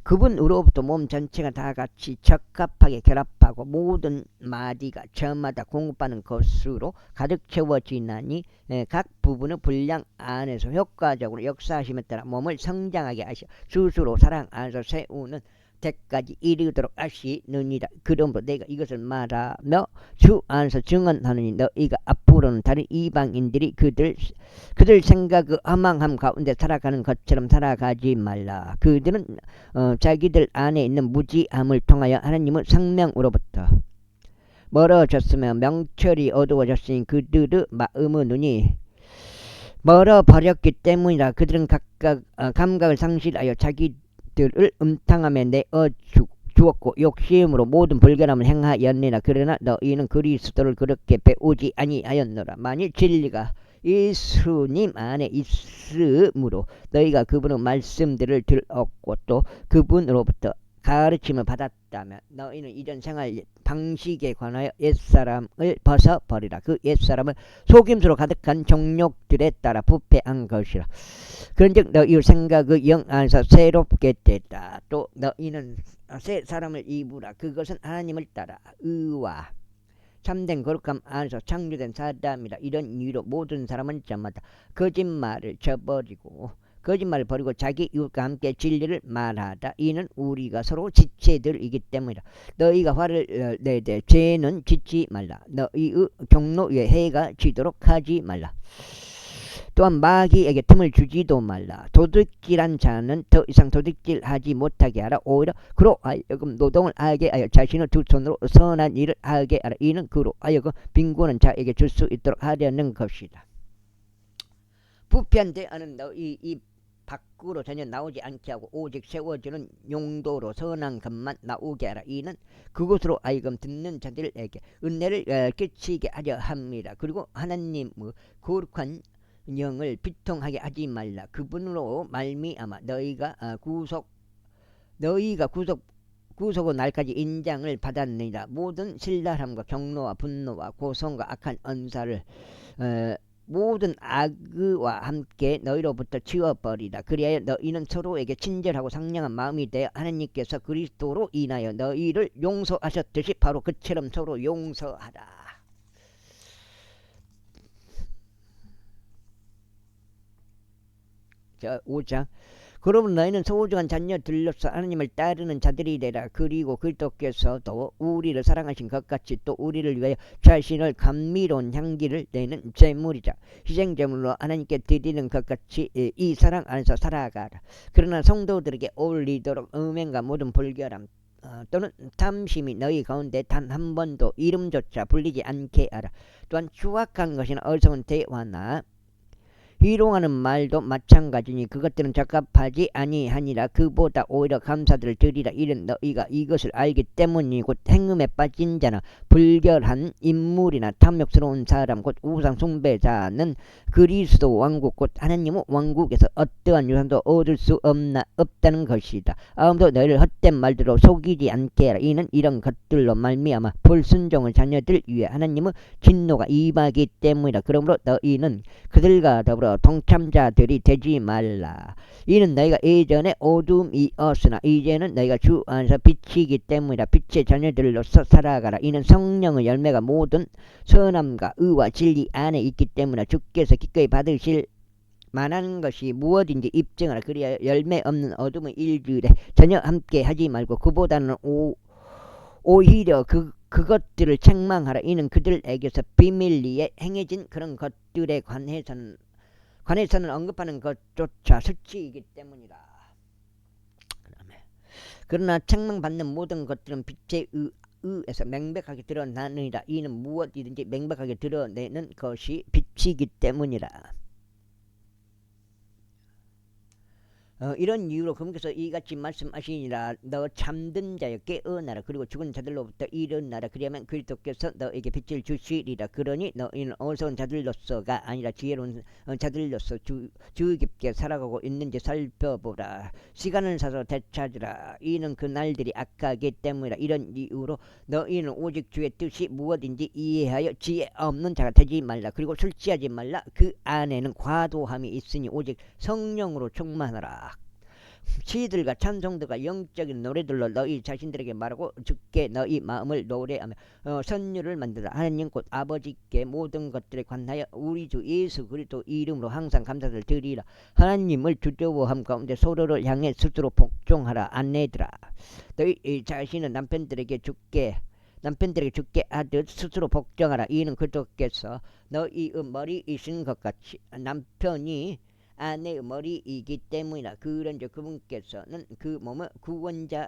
그분으로부터 몸 전체가 다 같이 적합하게 결합하고 모든 마디가 저마다 공급하는 것으로 가득 채워지나니 각 부분의 분량 안에서 효과적으로 역사하심에 따라 몸을 성장하게 하시어 스스로 사랑 안에서 세우는 때까지 이르도록 하시느니라. 그러므로 내가 이것을 말하며 주 안에서 증언하느니 너희가 앞으로는 다른 이방인들이 그들 생각의 허망함 가운데 살아가는 것처럼 살아가지 말라. 그들은 자기들 안에 있는 무지함을 통하여 하나님의 생명으로부터 멀어졌으며 명철이 어두워졌으니 그들의 마음의 눈이 멀어버렸기 때문이라. 그들은 각각 감각을 상실하여 자기들을 음탕함에 내어 주었고 욕심으로 모든 불결함을 행하였느니라. 그러나 너희는 그리스도를 그렇게 배우지 아니하였노라. 만일 진리가 예수님 안에 있으므로 너희가 그분의 말씀들을 들었고 또 그분으로부터 가르침을 받았다면 너희는 이전 생활 방식에 관하여 옛사람을 벗어버리라. 그 옛사람은 속임수로 가득한 정욕들에 따라 부패한 것이라. 그런즉 너희의 생각의 영 안에서 새롭게 됐다. 또 너희는 새 사람을 입으라. 그것은 하나님을 따라 의와 참된 거룩함 안에서 창조된 사람이라. 이런 이유로 모든 사람은 저마다 거짓말을 버리고 자기 이웃과 함께 진리를 말하다. 이는 우리가 서로 지체들이기 때문이라. 너희가 화를 내되 죄는 짓지 말라. 너희의 경로 위에 해가 지도록 하지 말라. 또한 마귀에게 틈을 주지도 말라. 도둑질한 자는 더 이상 도둑질하지 못하게 하라. 오히려 그로 하여금 노동을 하게 하여 자신의 두 손으로 선한 일을 하게 하라. 이는 그로 하여금 빈곤한 자에게 줄 수 있도록 하려는 것이다. 부편대하는 너희 입 밖으로 전혀 나오지 않게 하고 오직 세워주는 용도로 선한 것만 나오게 하라. 이는 그것으로 하여금 듣는 자들에게 은혜를 끼치게 하려 합니다. 그리고 하나님의 거룩한 영을 비통하게 하지 말라. 그분으로 말미암아 너희가 구속의 날까지 인장을 받았느니라. 모든 신랄함과 경노와 분노와 고성과 악한 언사를 모든 악의와 함께 너희로부터 치워버리라. 그리하여 너희는 서로에게 친절하고 상냥한 마음이 되어 하나님께서 그리스도로 인하여 너희를 용서하셨듯이 바로 그처럼 서로 용서하라. 자, 5장. 그러므로 너희는 소중한 자녀들로서 하나님을 따르는 자들이 되라. 그리고 그리스도께서도 우리를 사랑하신 것 같이 또 우리를 위하여 자신을 감미로운 향기를 내는 제물이자 희생제물로 하나님께 드리는 것 같이 이 사랑 안에서 살아가라. 그러나 성도들에게 어울리도록 음행과 모든 불결함 또는 탐심이 너희 가운데 단 한 번도 이름조차 불리지 않게 하라. 또한 추악한 것이나 어리석은 대화나 희롱하는 말도 마찬가지니 그것들은 적합하지 아니하니라. 그보다 오히려 감사들을 드리라. 이는 너희가 이것을 알기 때문이니 곧 행음에 빠진 자나 불결한 인물이나 탐욕스러운 사람 곧 우상 숭배자는 그리스도 왕국 곧 하나님의 왕국에서 어떠한 유산도 얻을 수 없다는 것이다. 아무도 너희를 헛된 말들로 속이지 않게 하라. 이는 이런 것들로 말미암아 불순종의 자녀들 위에 하나님의 진노가 임하기 때문이다. 그러므로 너희는 그들과 더불어 더불어 동참자들이 되지 말라. 이는 너희가 예전에 어둠이었으나 이제는 너희가 주 안에서 빛이기 때문이라. 빛의 자녀들로서 살아가라. 이는 성령의 열매가 모든 선함과 의와 진리 안에 있기 때문에 주께서 기꺼이 받으실 만한 것이 무엇인지 입증하라. 그리하여 열매 없는 어둠의 일들에 전혀 함께 하지 말고 그보다는 오히려 그것들을 책망하라. 이는 그들에게서 비밀리에 행해진 그런 것들에 관해서는 언급하는 것조차 수치이기 때문이라. 그러나 책망받는 모든 것들은 빛의 의에서 명백하게 드러나느니라. 이는 무엇이든지 명백하게 드러내는 것이 빛이기 때문이라. 이런 이유로 그분께서 이같이 말씀하시니라. 너 잠든 자여 깨어나라. 그리고 죽은 자들로부터 일어나라. 그리하면 그리스도께서 너에게 빛을 주시리라. 그러니 너희는 어리석은 자들로서가 아니라 지혜로운 자들로서 주의 깊게 살아가고 있는지 살펴보라. 시간을 사서 되찾으라. 이는 그 날들이 악하기 때문이라. 이런 이유로 너희는 오직 주의 뜻이 무엇인지 이해하여 지혜 없는 자가 되지 말라. 그리고 술 취하지 말라. 그 안에는 과도함이 있으니 오직 성령으로 충만하라. 시들과 찬송들과 영적인 노래들로 너희 자신들에게 말하고 주께 너희 마음을 노래하며 선율을 만들라. 하나님 곧 아버지께 모든 것들에 관하여 우리 주 예수 그리스도 이름으로 항상 감사를 드리라. 하나님을 두려워함 가운데 서로를 향해 스스로 복종하라. 아내들아, 너희 자신은 남편들에게 주께 하듯 스스로 복종하라. 이는 그리스도께서 너희의 머리이신 것 같이 남편이 아내의 머리이기 때문이라. 그런즉 그분께서는 그 몸의 구원자이시니라.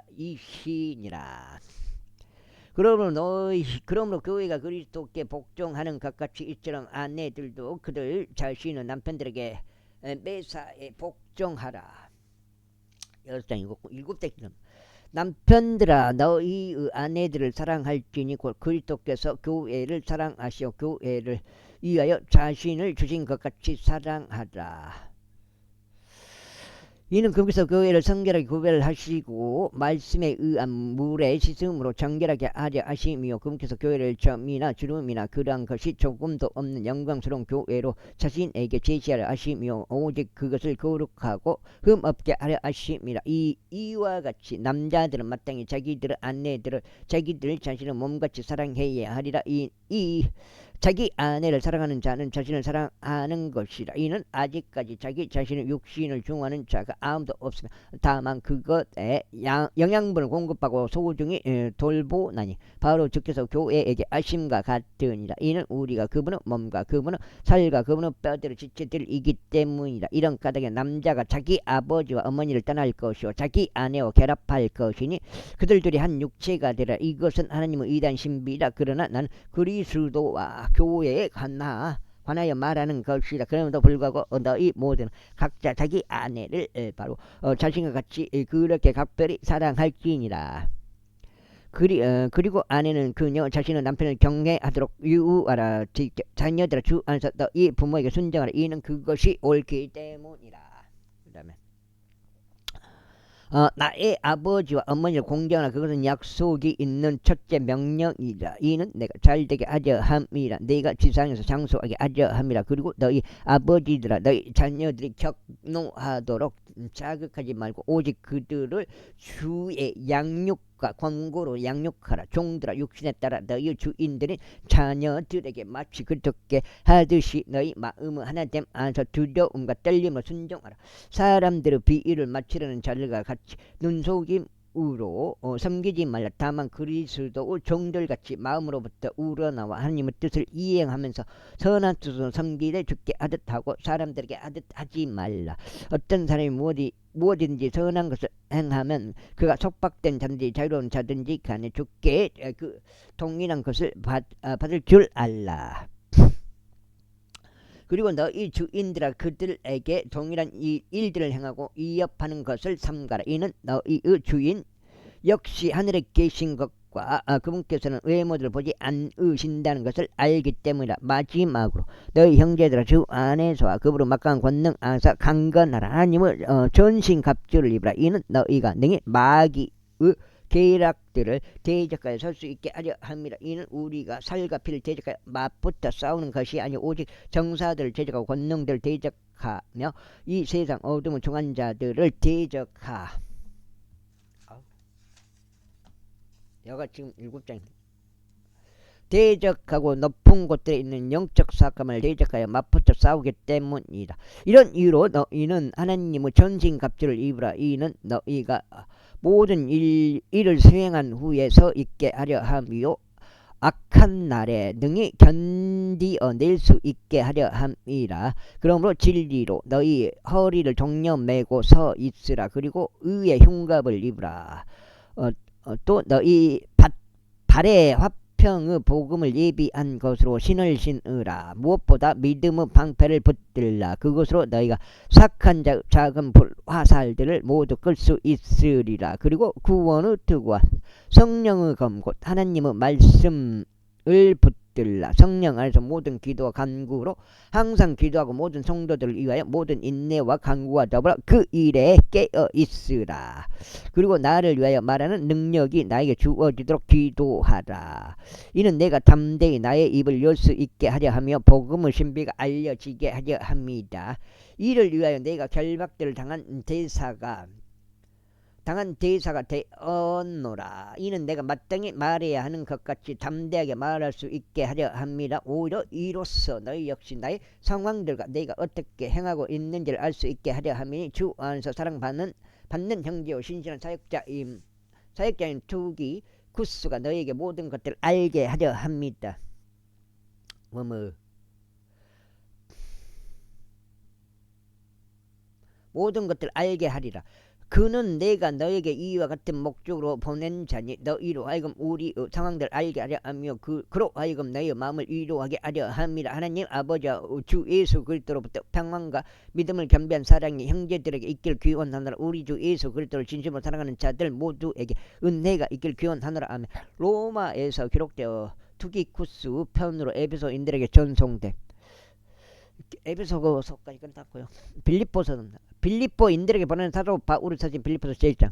그러므로 교회가 그리스도께 복종하는 것 같이 이처럼 아내들도 그들 자신의 남편들에게 매사에 복종하라. 6장 7장 남편들아, 너희의 아내들을 사랑할지니 곧 그리스도께서 교회를 사랑하시어 교회를 위하여 자신을 주신 것 같이 사랑하라. 이는 그분께서 교회를 성결하게 구별하시고 말씀에 의한 물에 씻음으로 정결하게 하려 하심이요, 그분께서 교회를 점이나 주름이나 그러한 것이 조금도 없는 영광스러운 교회로 자신에게 제시하려 하심이요, 오직 그것을 거룩하고 흠없게 하려 하심이라. 이와 같이 남자들은 마땅히 자기들의 아내들을 자기들 자신의 몸같이 사랑해야 하리라. 자기 아내를 사랑하는 자는 자신을 사랑하는 것이라. 이는 아직까지 자기 자신의 육신을 중화하는 자가 아무도 없으며 다만 그것에 영양분을 공급하고 소중히 돌보나니 바로 주께서 교회에게 하심과 같으니라. 이는 우리가 그분의 몸과 그분의 살과 그분의 뼈대로 지체들이기 때문이라. 이런 까닭에 남자가 자기 아버지와 어머니를 떠날 것이요 자기 아내와 결합할 것이니 그들 둘이 한 육체가 되라. 이것은 하나님의 위대한 신비라. 그러나 나는 그리스도와 교회에 관하여 말하는 것이라. 그럼에도 불구하고 너희 모두는 각자 자기 아내를 바로 자신과 같이 그렇게 각별히 사랑할지니라. 그리고 아내는 그녀 자신의 남편을 경외하도록 유하라. 자녀들아, 주 안에서 너희 부모에게 순종하라. 이는 그것이 옳기 때문이라. 그 다음에 나의 아버지와 어머니를 공경하라. 그것은 약속이 있는 첫째 명령이라. 이는 내가 잘되게 하려 함이라. 내가 지상에서 장수하게 하려 함이라. 그리고 너희 아버지들아, 너희 자녀들이 격노하도록 자극하지 말고 오직 그들을 주의 양육과 권고로 양육하라. 종들아, 육신에 따라 너희 주인들인 자녀들에게 마치 그렇게 하듯이 너희 마음의 하나됨 안에서 두려움과 떨림을 순종하라. 사람들의 비위를 맞추려는 자들과 같이 눈속임으로 섬기지 말라. 다만 그리스도의 종들같이 마음으로부터 우러나와 하나님의 뜻을 이행하면서 선한 뜻으로 섬기되 주께 하듯 하고 사람들에게 하듯 하지 말라. 어떤 사람이 무엇이든지 선한 것을 행하면 그가 속박된 자든지 자유로운 자든지 간에 주께 그 동일한 것을 받을 줄 알라. 그리고 너희 주인들아, 그들에게 동일한 일들을 행하고 위협하는 것을 삼가라. 이는 너희의 주인 역시 하늘에 계신 것과 그분께서는 외모들을 보지 않으신다는 것을 알기 때문이라. 마지막으로 너희 형제들아, 주 안에서와 그분으로 막강한 권능 안에서 강건하라. 하나님의 전신 갑주를 입으라. 이는 너희가 능히 마귀의 계략들을 대적하여 설 수 있게 하려 합니다. 이는 우리가 살과 피를 대적하여 맞붙어 싸우는 것이 아니오 오직 정사들을 대적하고 권능들을 대적하며 이 세상 어둠을 종한 자들을 대적하. 여가 지금 7장. 대적하고 높은 곳들에 있는 영적 사감을 대적하여 맞붙어 싸우기 때문이다. 이런 이유로 너희는 하나님의 전신갑주를 입으라. 이는 너희가 모든 일을 수행한 후에 서 있게 하려 함이요 악한 날에 능히 견디어낼 수 있게 하려 함이라. 그러므로 진리로 너희 허리를 동여 매고 서 있으라. 그리고 의의 흉갑을 입으라. 또 너희 발에 화평의 복음을 예비한 것으로 신을 신으라. 무엇보다 믿음의 방패를 붙들라. 그것으로 너희가 삭한 작은 불 화살들을 모두 끌 수 있으리라. 그리고 구원의 투구와 성령의 검곧 하나님의 말씀을 붙들라. 성령 안에서 모든 기도와 간구로 항상 기도하고 모든 성도들을 위하여 모든 인내와 간구와 더불어 그 일에 깨어 있으라. 그리고 나를 위하여 말하는 능력이 나에게 주어지도록 기도하라. 이는 내가 담대히 나의 입을 열 수 있게 하려 하며 복음의 신비가 알려지게 하려 합니다. 이를 위하여 내가 결박들을 당한 대사가 되었노라. 이는 내가 마땅히 말해야 하는 것 같이 담대하게 말할 수 있게 하려 합니다. 오히려 이로써 너희 역시 나의 상황들과 내가 어떻게 행하고 있는지를 알 수 있게 하려 함이니 주 안에서 사랑받는 형제요 신실한 사역자인 투기 구스가 너희에게 모든 것들을 알게 하려 합니다. 모든 것들을 알게 하리라. 그는 내가 너에게 이와 같은 목적으로 보낸 자니 너희로 하여금 우리 상황들을 알게 하려 하며 그로 하여금 너희의 마음을 위로하게 하려 함이라. 하나님 아버지와 주 예수 그리스도로부터 평안과 믿음을 겸비한 사랑이 형제들에게 있길 기원하노라. 우리 주 예수 그리스도를 진심으로 사랑하는 자들 모두에게 은혜가 있길 기원하노라. 아멘. 로마에서 기록되어 투기쿠스 편으로 에베소인들에게 전송된 에베소서까지 끝났고요. 빌립보인들에게 보내는 사도 바울의 사진 빌립보서 7장.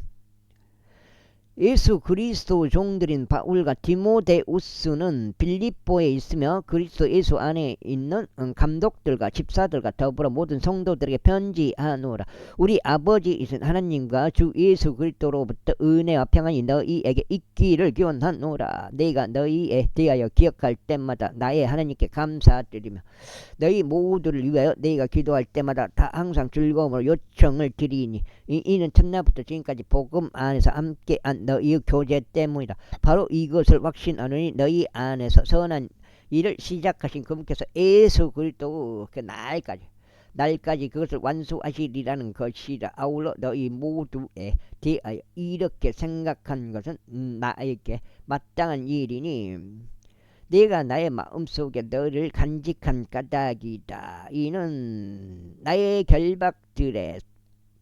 예수 그리스도 종들인 바울과 디모데우스는 빌립보에 있으며 그리스도 예수 안에 있는 감독들과 집사들과 더불어 모든 성도들에게 편지하노라. 우리 아버지이신 하나님과 주 예수 그리스도로부터 은혜와 평안이 너희에게 있기를 기원하노라. 내가 너희에 대하여 기억할 때마다 나의 하나님께 감사드리며 너희 모두를 위하여 내가 기도할 때마다 다 항상 즐거움으로 요청을 드리니 이는 첫날부터 지금까지 복음 안에서 함께한 너희의 교제 때문이다. 바로 이것을 확신하노니 너희 안에서 선한 일을 시작하신 그분께서 예수 그리스도 그 날까지 그것을 완수하시리라는 것이라. 아울러 너희 모두에 대하여 이렇게 생각한 것은 나에게 마땅한 일이니 네가 나의 마음속에 너를 간직한 까닭이다. 이는 나의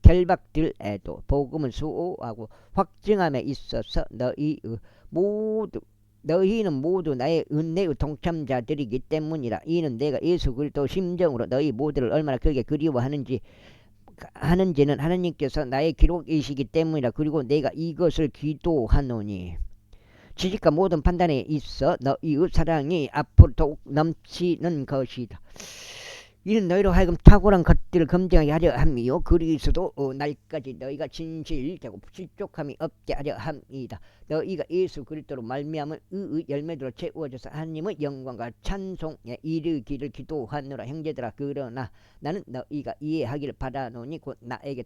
결박들에도 복음을 수호하고 확증함에 있어서 너희는 모두 나의 은혜의 동참자들이기 때문이라. 이는 내가 예수 그리스도 심정으로 너희 모두를 얼마나 크게 그리워하는지는 하나님께서 나의 기록이시기 때문이라. 그리고 내가 이것을 기도하노니 지식과 모든 판단에 있어 너희의 사랑이 앞으로 더욱 넘치는 것이다. 이는 너희로 하여금 탁월한 것들을 검증하게 하려 함이요 그리스도 날까지 너희가 진실되고 실족함이 없게 하려 함이다. 너희가 예수 그리스도로 말미암은 의의 열매들로 채워져서 하나님의 영광과 찬송에 이르기를 기도하노라. 형제들아 그러나 나는 너희가 이해하기를 바라노니 곧 나에게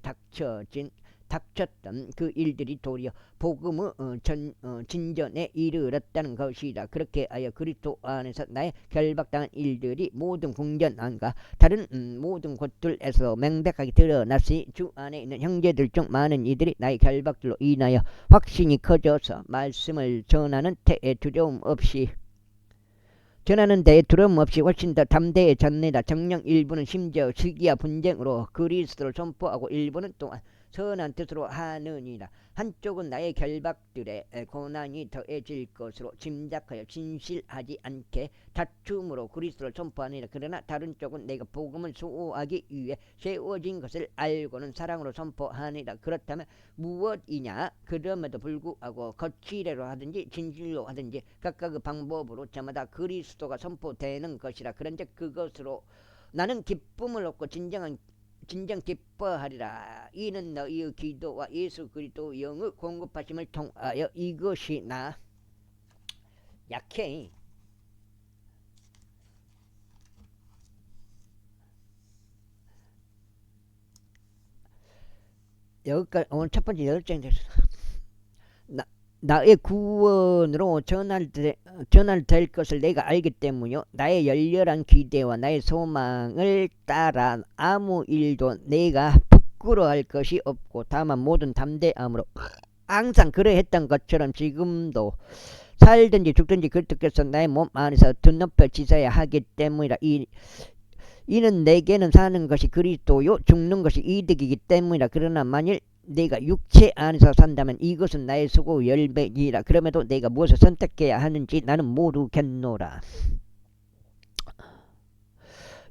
닥쳤던 그 일들이 도리어 복음의 진전에 이르렀다는 것이다. 그렇게 하여 그리스도 안에서 나의 결박당한 일들이 모든 궁전안과 다른 모든 곳들에서 명백하게 드러났으니 주 안에 있는 형제들 중 많은 이들이 나의 결박들로 인하여 확신이 커져서 말씀을 전하는 데에 두려움 없이 훨씬 더 담대해졌느니라. 정녕 일부는 심지어 시기와 분쟁으로 그리스도를 선포하고 일부는 또한 선한 뜻으로 하느니라. 한쪽은 나의 결박들에 고난이 더해질 것으로 짐작하여 진실하지 않게 다툼으로 그리스도를 선포하느니라. 그러나 다른 쪽은 내가 복음을 수호하기 위해 세워진 것을 알고는 사랑으로 선포하느니라. 그렇다면 무엇이냐? 그럼에도 불구하고 거칠애로 하든지 진실로 하든지 각각 그 방법으로 저마다 그리스도가 선포되는 것이라. 그런즉 그것으로 나는 기쁨을 얻고 진정 기뻐하리라. 이는 너희의 기도와 예수 그리스도 영의 공급하심을 통하여 이것이 나 약해. 여기까지 오늘 첫 번째 8장 됐어. 나의 구원으로 전환될 것을 내가 알기 때문이요. 나의 열렬한 기대와 나의 소망을 따라 아무 일도 내가 부끄러워할 것이 없고 다만 모든 담대함으로 항상 그러했던 것처럼 지금도 살든지 죽든지 그리스도께서 나의 몸 안에서 드높여 지셔야 하기 때문이라. 이는 내게는 사는 것이 그리스도요 죽는 것이 이득이기 때문이라. 그러나 만일 내가 육체 안에서 산다면 이것은 나의 수고 열매이라. 그럼에도 내가 무엇을 선택해야 하는지 나는 모르겠노라.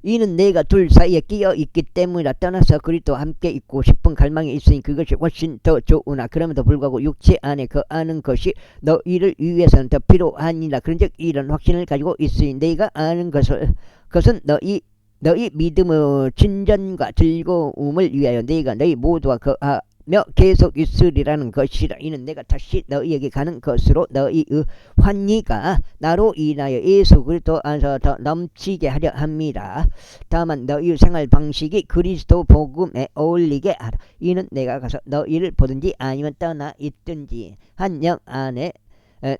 이는 내가 둘 사이에 끼어 있기 때문이라. 떠나서 그리스도와 함께 있고 싶은 갈망이 있으니 그것이 훨씬 더 좋으나 그럼에도 불구하고 육체 안에 거하는 것이 너희를 위해서는 더 필요하니라. 그런즉 이런 확신을 가지고 있으니 내가 아는 것은 너희 믿음의 진전과 즐거움을 위하여 내가 너희 모두와 거하며 계속 있으리라는 것이라. 이는 내가 다시 너희에게 가는 것으로 너희의 환희가 나로 인하여 예수 그리스도 안에서 더 넘치게 하려 합니다. 다만 너희의 생활 방식이 그리스도 복음에 어울리게 하라. 이는 내가 가서 너희를 보든지 아니면 떠나 있든지 한 영 안에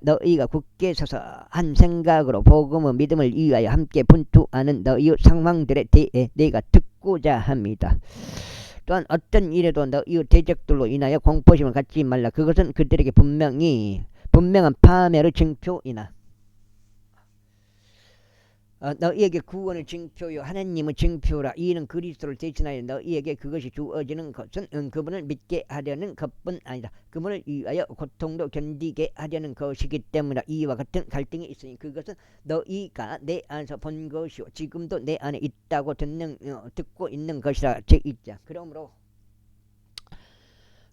너희가 굳게 서서 한 생각으로 복음의 믿음을 위하여 함께 분투하는 너희의 상황들에 대해 내가 듣고자 합니다. 또한 어떤 일에도 너희의 대적들로 인하여 공포심을 갖지 말라. 그것은 그들에게 분명한 파멸의 징표이나 너희에게 구원의 징표요 하나님의 징표라. 이는 그리스도를 대신하여 너희에게 그것이 주어지는 것은 그분을 믿게 하려는 것뿐 아니라 그분을 위하여 고통도 견디게 하려는 것이기 때문이라. 이와 같은 갈등이 있으니 그것은 너희가 내 안에서 본 것이요 지금도 내 안에 있다고 듣고 있는 것이라. 제2장.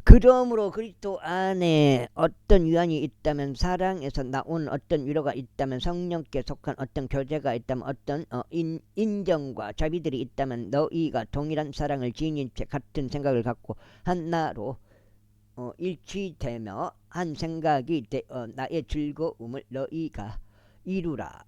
그러므로 그리스도 안에 어떤 위안이 있다면 사랑에서 나온 어떤 위로가 있다면 성령께 속한 어떤 교제가 있다면 어떤 인정과 자비들이 있다면 너희가 동일한 사랑을 지닌 채 같은 생각을 갖고 하나로 일치되며 한 생각이 되어 나의 즐거움을 너희가 이루라.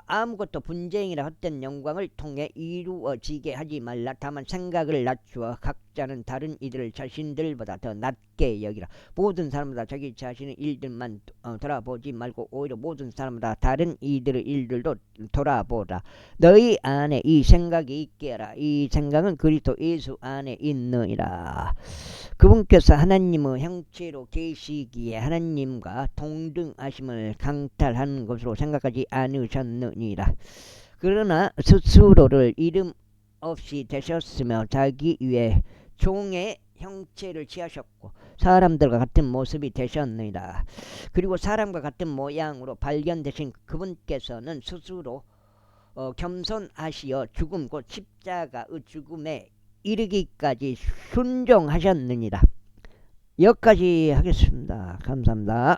아무것도 분쟁이나 헛된 영광을 통해 이루어지게 하지 말라. 다만 생각을 낮추어 각자는 다른 이들을 자신들보다 더 낮게 여기라. 모든 사람마다 자기 자신의 일들만 돌아보지 말고 오히려 모든 사람마다 다른 이들의 일들도 돌아보라. 너희 안에 이 생각이 있게 하라. 이 생각은 그리스도 예수 안에 있느니라. 그분께서 하나님의 형체로 계시기에 하나님과 동등하심을 강탈하는 것으로 생각하지 않으셨느니라. 그러나 스스로를 이름 없이 되셨으며 자기 위에 종의 형체를 취하셨고 사람들과 같은 모습이 되셨느니라. 그리고 사람과 같은 모양으로 발견되신 그분께서는 스스로 겸손하시어 죽음 곧 십자가의 죽음에 이르기까지 순종하셨느니라. 여기까지 하겠습니다. 감사합니다.